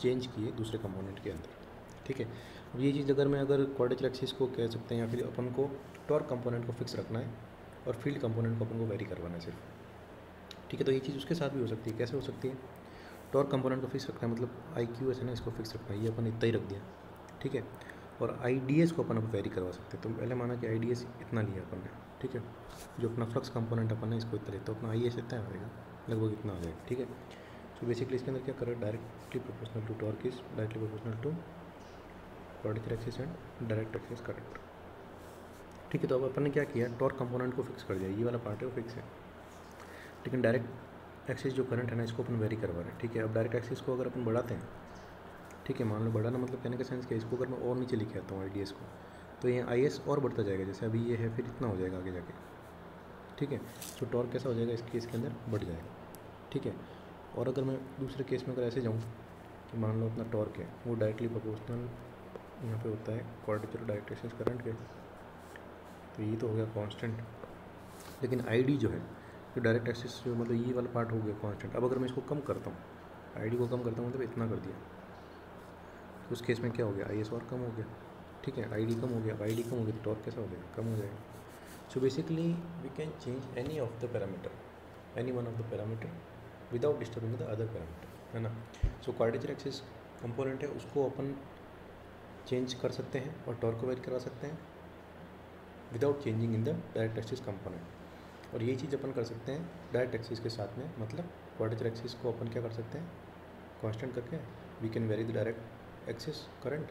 चेंज किए दूसरे कंपोनेंट के अंदर। ठीक है, अब ये चीज़ अगर क्वाड्रेचर एक्सिस को कह सकते हैं, या फिर अपन को टॉर्क कंपोनेंट को फिक्स रखना है और फील्ड कंपोनेंट को अपन को वेरी करवाना है सिर्फ। ठीक है, तो ये चीज़ उसके साथ भी हो सकती है। कैसे हो सकती है? टॉर्क कंपोनेंट को फिक्स रखना है, मतलब आई क्यू एस है ना, इसको फिक्स रखना है, ये अपन इतना ही रख दिया। ठीक है, और आई डी एस को अपन अब वेरी करवा सकते हैं। तो पहले माना कि आई डी एस इतना लिया अपन ने, ठीक है, जो अपना फ्लक्स कंपोनेंट अपन ने इसको इतना लिया, तो अपना आई एस इतना आएगा, लगभग इतना आ जाएगा। ठीक है, तो बेसिकली इसके अंदर क्या करें, directly proportional to torque is directly proportional to quadrature axis and direct axis current. ठीक है, तो अब अपन ने क्या किया, टॉर्क कंपोनेंट को फिक्स कर दिया, ये वाला पार्ट है वो फिक्स है, लेकिन डायरेक्ट एक्सिस जो करंट है ना, इसको अपन वेरी करवा रहे हैं। ठीक है, अब डायरेक्ट एक्सिस को अगर अपन बढ़ाते हैं, ठीक है, मान लो बढ़ाना मतलब कहने का सेंस क्या, इसको अगर मैं और नीचे लिखे आता हूँ आई डी एस को, तो ये आई एस और बढ़ता जाएगा, जैसे अभी ये है, फिर इतना हो जाएगा आगे जाके। ठीक है, तो टॉर्क कैसा हो जाएगा, इस केस के अंदर बढ़ जाएगा। ठीक है, और अगर मैं दूसरे केस में अगर ऐसे जाऊँ कि मान लो अपना टॉर्क है वो डायरेक्टली प्रोपोर्शनल यहाँ पे होता है क्वाड्रेचर डायरेक्ट एक्सिस करंट के, तो ये तो हो गया कांस्टेंट, लेकिन आईडी जो है, जो डायरेक्ट एक्सिस जो मतलब ये वाला पार्ट हो गया कांस्टेंट। अब अगर मैं इसको कम करता हूँ, आईडी को कम करता हूँ, मतलब इतना कर दिया, तो उस केस में क्या हो गया, आई एस और कम हो गया। ठीक है, आईडी कम हो गया, अब आईडी कम हो गया तो टॉर्क कैसा हो जाएगा, कम हो जाएगा। So basically we can change any of the parameter, any one of the parameter without disturbing the other parameter, है ना। सो क्वाड्रेचर एक्सिस कंपोनेंट है, उसको अपन चेंज कर सकते हैं और टॉर्क को वेरी करवा सकते हैं without changing in the direct axis component. और ये चीज़ अपन कर सकते हैं डायरेक्ट एक्सिस के साथ में, मतलब क्वाड्रेचर एक्सिस को अपन क्या कर सकते हैं, कांस्टेंट करके we can vary the direct axis current,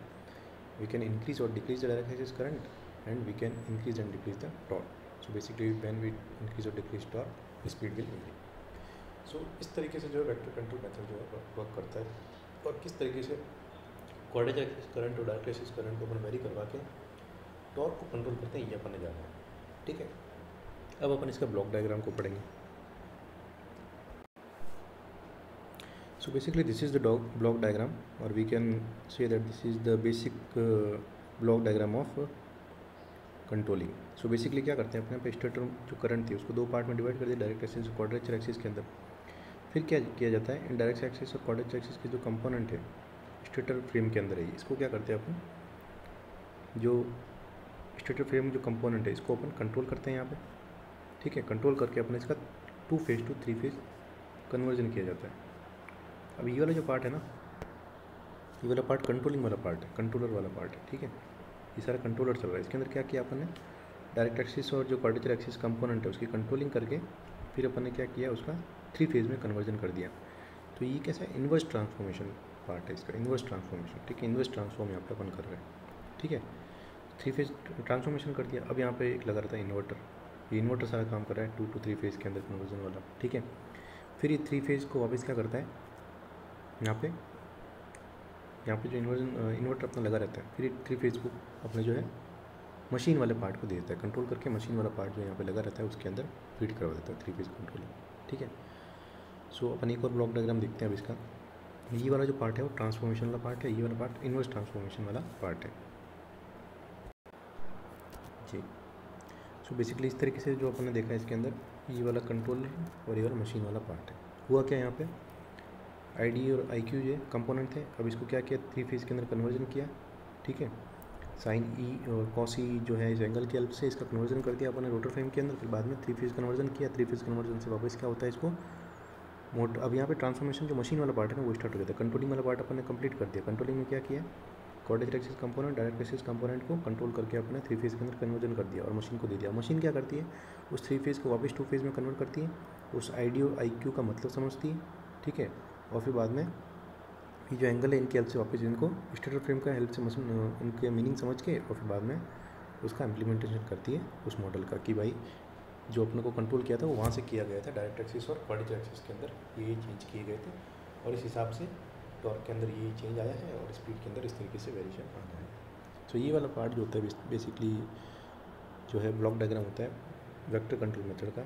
we can increase और decrease the direct axis current, and we can increase and decrease the torque. So basically when we increase और decrease torque, speed will vary. So इस तरीके से जो है vector control method जो है work करता है, और किस तरीके से क्वाड्रेचर एक्सिस करंट और डायरेक्ट एक्सिस करंट को अपन वेरी करवा के टॉर्क को कंट्रोल करते हैं, ये अपन ने जाना है। ठीक है, अब अपन इसका ब्लॉक डायग्राम को पढ़ेंगे। So basically this is the block diagram, और we can say that this is the basic block diagram of controlling. So basically क्या करते हैं, अपने पे स्टेटर जो करंट थी उसको दो पार्ट में डिवाइड कर दिया, डायरेक्ट एक्सिस और क्वाड्रेचर एक्सिस के अंदर। फिर क्या किया जाता है, डायरेक्ट एक्सिस और क्वाड्रेचर एक्सिस के जो कंपोनेंट है स्टेटर फ्रेम के अंदर है, इसको क्या करते हैं अपन, जो स्टेटर फ्रेम जो कंपोनेंट है इसको अपन कंट्रोल करते हैं यहाँ पे। ठीक है, कंट्रोल करके अपने इसका 2 फेज टू 3 फेज कन्वर्जन किया जाता है। अब ये वाला जो पार्ट है ना, ये वाला पार्ट कंट्रोलिंग वाला पार्ट है, कंट्रोलर वाला पार्ट है। ठीक है, ये सारा कंट्रोलर चल रहा है। इसके अंदर क्या किया अपन ने, डायरेक्ट एक्सिस और जो क्वाड्रेचर एक्सिस कंपोनेंट है उसकी कंट्रोलिंग करके फिर अपन ने क्या किया, उसका 3 फेज में कन्वर्जन कर दिया। तो ये कैसा है, इन्वर्स ट्रांसफॉर्मेशन पार्ट है इसका, इन्वर्स ट्रांसफॉर्मेशन। ठीक है, इन्वर्स ट्रांसफॉर्म यहाँ पे अपन कर रहे हैं। ठीक है, 3 फेज ट्रांसफॉर्मेशन कर दिया। अब यहाँ पे एक लगा रहता है इन्वर्टर, ये इन्वर्टर सारा काम कर रहा है 2 to 3 फेज के अंदर कन्वर्जन वाला। ठीक है, फिर ये 3 फेज को वापस क्या करता है, यहाँ पे जो इन्वर्टर अपना लगा रहता है, फिर 3 फेज को अपने जो है मशीन वाले पार्ट को दे देता है, कंट्रोल करके मशीन वाला पार्ट जो यहाँ पे लगा रहता है उसके अंदर फीड करवा देता है 3 फेज कंट्रोलिंग। ठीक है, सो अपन एक और ब्लॉक डायग्राम देखते हैं अब इसका। ये वाला जो पार्ट है वो ट्रांसफॉर्मेशन वाला पार्ट है, ये वाला पार्ट इन्वर्स ट्रांसफॉर्मेशन वाला पार्ट है जी। सो बेसिकली इस तरीके से जो अपन ने देखा है इसके अंदर, ये वाला कंट्रोलर और ये वाला मशीन वाला पार्ट है। हुआ क्या यहाँ पे, आई डी और आई क्यू ये कंपोनेंट थे, अब इसको क्या किया, 3 फेज के अंदर कन्वर्जन किया। ठीक है, साइन ई और कॉस ई जो है इस एंगल की हेल्प से इसका कन्वर्जन कर दिया अपन ने रोटर फ्रेम के अंदर। फिर बाद में 3 फेज कन्वर्जन किया, 3 फेज कन्वर्जन से वापस क्या होता है इसको मोटर। अब यहाँ पे ट्रांसफॉर्मेशन जो मशीन वाला पार्ट है ना वो स्टार्ट हो जाता है। कंट्रोलिंग वाला पार्ट अपन ने कंप्लीट कर दिया। कंट्रोलिंग में क्या किया, quadrature axis component direct axis component को कंट्रोल करके अपने 3 फेज के अंदर कन्वर्जन कर दिया और मशीन को दे दिया। मशीन क्या करती है, उस 3 फेज को वापस 2 फेज में कन्वर्ट करती है, उस आई डी और आई क्यू का मतलब समझती है। ठीक है, और फिर बाद में ये जो एंगल है इनकी हेल्प से वापस इनको स्टेटर फ्रेम का हेल्प से मशीन इनके मीनिंग समझ के और फिर बाद में उसका इम्प्लीमेंटेशन करती है उस मॉडल का, कि भाई जो अपने को कंट्रोल किया था वो वहाँ से किया गया था डायरेक्ट एक्सिस और क्वाड्रेचर एक्सिस के अंदर, ये चेंज किए गए थे और इस हिसाब से टॉर्क के अंदर ये चेंज आया है और स्पीड के अंदर इस तरीके से वेरिएशन आना है। तो ये वाला पार्ट जो होता है बेसिकली जो है ब्लॉक डायग्राम होता है वेक्टर कंट्रोल मेथड का।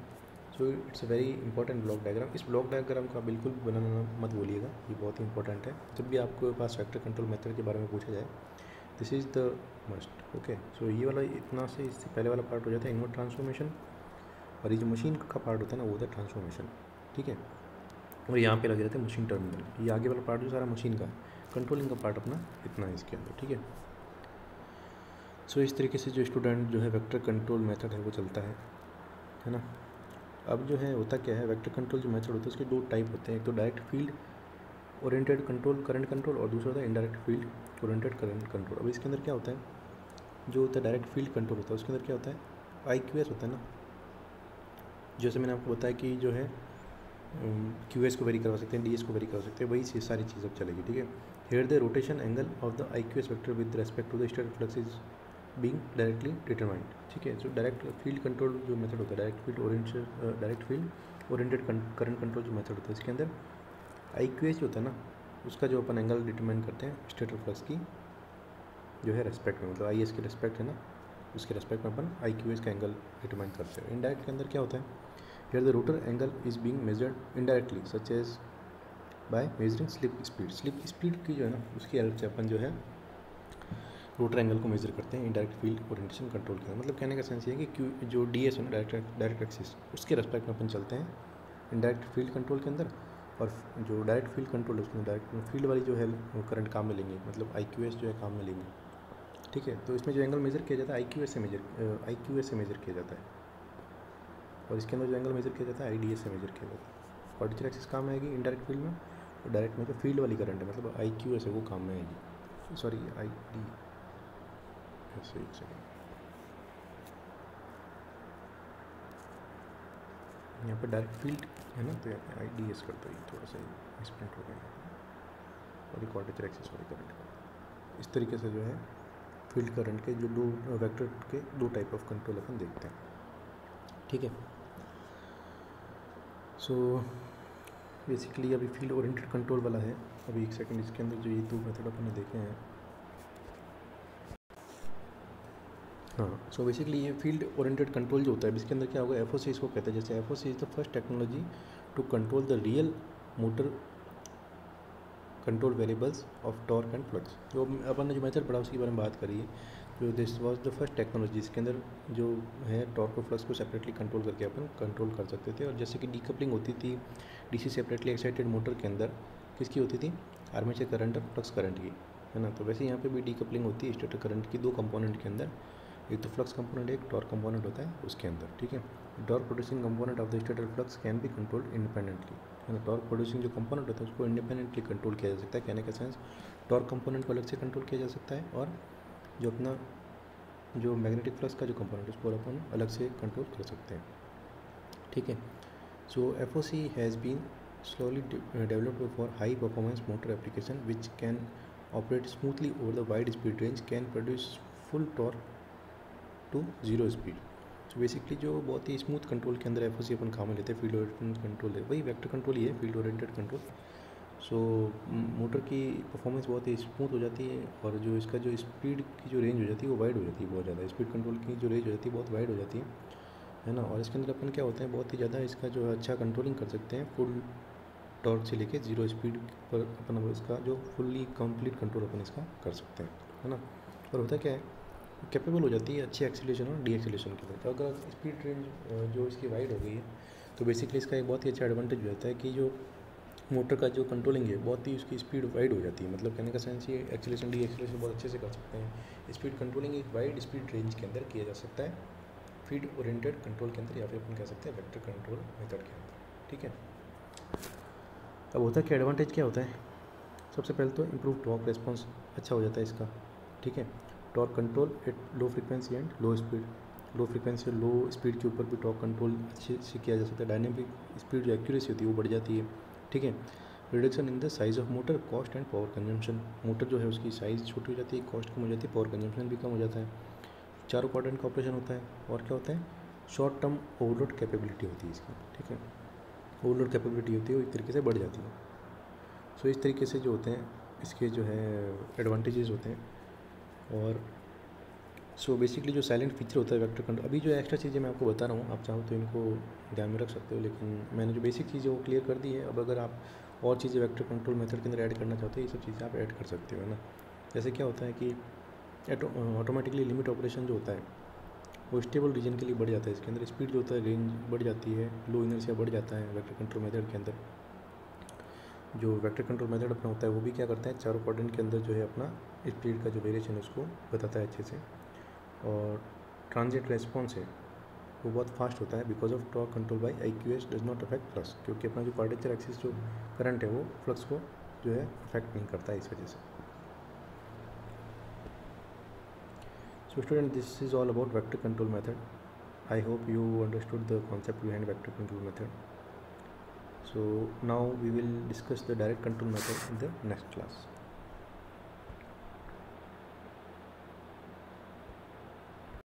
So it's a very important block diagram. इस ब्लॉक डायग्राम का बिल्कुल बनाना मत बोलिएगा, ये बहुत ही इंपॉर्टेंट है। जब भी आपके पास वेक्टर कंट्रोल मेथड के बारे में पूछा जाए, this is the must. Okay, so ये वाला इतना से इससे पहले वाला पार्ट हो जाता है इन्वर्ट ट्रांसफॉर्मेशन, और ये जो मशीन का पार्ट होता है ना वो होता है ट्रांसफॉर्मेशन, ठीक है। और यहाँ पे लगे रहते हैं मशीन टर्मिनल, ये आगे वाला पार्ट जो सारा मशीन का है, कंट्रोलिंग का पार्ट अपना इतना है इसके अंदर, ठीक है। सो इस तरीके से जो स्टूडेंट जो है वेक्टर कंट्रोल मेथड है वो चलता है ना। अब जो है होता क्या है, वेक्टर कंट्रोल जो मेथड होता है उसके दो टाइप होते हैं, एक तो direct field oriented control current control और दूसरा होता है indirect field oriented current control. अब इसके अंदर क्या होता है, जो होता है डायरेक्ट फील्ड कंट्रोल होता है उसके अंदर क्या होता है, IQS होता है ना। जैसे मैंने आपको बताया कि जो है QS को वेरी करवा सकते हैं, DS को वेरी करवा सकते हैं, वही चीज़ सारी चीज़ अब चलेगी, ठीक है। Here the rotation angle of the IQS vector with respect to the static flux is being directly determined, ठीक है। जो डायरेक्ट फील्ड कंट्रोल जो मेथड होता है, direct field oriented current control जो मेथड होता है, इसके अंदर IQS जो होता है ना उसका जो अपन एंगल डिटरमाइन करते हैं स्टैटिक फ्लक्स की जो है रेस्पेक्ट में, मतलब IS की रेस्पेक्ट है ना, उसके रेस्पेक्ट में अपन IQS का एंगल डिटरमाइन करते हैं। इनडायरेक्ट के अंदर क्या होता है, here the rotor angle is being measured indirectly such as by measuring slip speed की जो है ना उसकी हेल्प से अपन जो है रोटर एंगल को मेजर करते हैं इनडायरेक्ट फील्ड ओरिएंटेशन कंट्रोल के। मतलब कहने का सेंस ये है कि जो DS है ना डायरेक्ट एक्सिस उसके रेस्पेक्ट में अपन चलते हैं इनडायरेक्ट फील्ड कंट्रोल के अंदर, और जो डायरेक्ट फील्ड कंट्रोल है उसमें डायरेक्ट फील्ड वाली जो है वो करंट काम में लेंगे, मतलब IQS जो है काम में लेंगे, ठीक है। तो इसमें जो एंगल मेजर किया जाता है IQS से मेजर किया जाता है, और इसके अंदर जो एंगल मेजर किया जाता है IDS से मेजर किया जाता है। क्वाड्रेचर एक्सिस काम में आएगी इनडायरेक्ट फील्ड में, और डायरेक्ट में जो फील्ड वाली करंट है मतलब IQS है वो काम में आएगी, सॉरी ID ऐसे एक सेकेंड, यहाँ पर डायरेक्ट फील्ड है ना तो यहाँ पे IDS करता है, थोड़ा सा मिसप्रिंट हो गया, और क्वाड्रेचर एक्सिस वाली करंट का। इस तरीके से जो है फील्ड करंट के जो दो वेक्टर के दो टाइप ऑफ कंट्रोल अपन देखते हैं, ठीक है। सो बेसिकली अभी फील्ड ओरिएंटेड कंट्रोल वाला है, अभी एक सेकंड इसके अंदर जो ये दो मेथड अपन ने देखे हैं, हाँ। सो बेसिकली ये फील्ड ओरिएंटेड कंट्रोल जो होता है इसके अंदर क्या होगा, FOC इसको कहते हैं। जैसे FOC is the first technology to control the real motor control variables of torque and flux. जो अपन ने जो मेथड पढ़ा उसके बारे में बात करी है, जो this was the first technology इसके अंदर जो है टॉर्क और फ्लक्स को सेपरेटली कंट्रोल करके अपन कंट्रोल कर सकते थे। और जैसे कि डीकपलिंग होती थी DC सेपरेटली एक्साइटेड मोटर के अंदर, किसकी होती थी, आर्मेचर करंट और फ्लक्स करंट की, है ना। तो वैसे यहाँ पे भी डीकपलिंग होती है स्टेटर करंट की दो कंपोनेंट के अंदर, एक तो फ्लक्स कंपोनेंट एक टॉर्क कंपोनेंट होता है उसके अंदर, ठीक है। Torque producing component of the stator flux can be controlled independently, है ना। टॉर्क प्रोड्यूसिंग जो कंपोनेंट होता है उसको इंडिपेंडेंटली कंट्रोल किया जा सकता है, कहने का सेंस टॉर्क कंपोनेंट को अलग से कंट्रोल किया जा सकता है, और जो अपना जो मैग्नेटिक फ्लक्स का जो कंपोनेंट है उसको अपन अलग से कंट्रोल कर सकते हैं, ठीक है। सो FOC has been slowly developed for high performance motor application which can operate smoothly over the wide speed range, can produce full torque to zero speed। So basically जो बहुत ही स्मूथ कंट्रोल के अंदर FOC अपन काम में लेते हैं, field oriented control है, वही वेक्टर कंट्रोल ही है, फील्ड ओरिएंटेड कंट्रोल। सो मोटर की परफॉर्मेंस बहुत ही स्मूथ हो जाती है, और जो इसका जो स्पीड की जो रेंज हो जाती है वो वाइड हो जाती है, बहुत ज़्यादा स्पीड कंट्रोल की जो रेंज हो जाती है बहुत वाइड हो जाती है ना। और इसके अंदर अपन क्या होता है बहुत ही ज़्यादा इसका जो है अच्छा कंट्रोलिंग कर सकते हैं, फुल टॉर्क से लेके जीरो स्पीड पर अपन इसका जो फुल्ली कंप्लीट कंट्रोल अपन इसका कर सकते हैं, है ना। और होता क्या है, कैपेबल हो जाती है अच्छी एक्सीलरेशन और डीएक्सीलरेशन के लिए। तो अगर स्पीड रेंज जो इसकी वाइड हो गई है तो बेसिकली इसका एक बहुत ही अच्छा एडवांटेज हो जाता है कि जो मोटर का जो कंट्रोलिंग है बहुत ही उसकी स्पीड वाइड हो जाती है। मतलब कहने का सेंस ये एक्सीलरेशन डीएक्सीलरेशन बहुत अच्छे से कर सकते हैं। स्पीड कंट्रोलिंग एक वाइड स्पीड रेंज के अंदर किया जा सकता है, फील्ड ओरिएंटेड कंट्रोल के अंदर, या फिर अपन कह सकते हैं वेक्टर कंट्रोल मेथड के अंदर, ठीक है। अब होता है क्या एडवांटेज क्या होता है, सबसे पहले तो इम्प्रूव टॉर्क रेस्पॉन्स अच्छा हो जाता है इसका, ठीक है। Torque control at low frequency and low speed, low frequency और लो स्पीड के ऊपर भी टॉर्क कंट्रोल अच्छे से किया जा सकता है। डायनेमिक स्पीड जो एक्यूरेसी होती है वो बढ़ जाती है, ठीक है। Reduction in the size of motor, cost and power consumption, motor जो है उसकी साइज़ छोटी हो जाती है, कॉस्ट कम हो जाती है, पावर कंजम्पशन भी कम हो जाता है। चारों क्वाड्रेंट का ऑपरेशन होता है। और क्या होता है, शॉर्ट टर्म ओवरलोड कैपेबिलिटी होती है इसकी, ठीक है। ओवरलोड कैपेबिलिटी होती है वो एक तरीके से बढ़ जाती है। सो इस तरीके से जो होते हैं इसके जो है एडवांटेजेस होते हैं। और सो बेसिकली जो साइलेंट फीचर होता है वेक्टर कंट्रोल, अभी जो एक्स्ट्रा चीज़ें मैं आपको बता रहा हूँ आप चाहो तो इनको ध्यान में रख सकते हो, लेकिन मैंने जो बेसिक चीज़ें वो क्लियर कर दी है। अब अगर आप और चीज़ें वेक्टर कंट्रोल मेथड के अंदर ऐड करना चाहते हो, ये सब चीज़ें आप ऐड कर सकते हो, है ना। जैसे क्या होता है कि ऑटोमेटिकली लिमिट ऑपरेशन जो होता है वो स्टेबल रीजन के लिए बढ़ जाता है। इसके अंदर स्पीड जो होता है रेंज बढ़ जाती है, लो इनर्शिया बढ़ जाता है वेक्टर कंट्रोल मेथड के अंदर। जो वेक्टर कंट्रोल मेथड अपना होता है वो भी क्या करता है, चारों क्वाड्रेंट के अंदर जो है अपना स्पीड का जो वेरिएशन है उसको बताता है अच्छे से। और ट्रांजिट रेस्पॉन्स है वो बहुत फास्ट होता है because of torque control by IQS does not affect flux, क्योंकि अपना जो क्वाड्रेचर एक्सिस जो करंट है वो फ्लक्स को जो है अफेक्ट नहीं करता है इस वजह से। So student, this is all about vector control method. I hope you understood the concept behind vector control method. So now we will discuss the direct control method in the next class.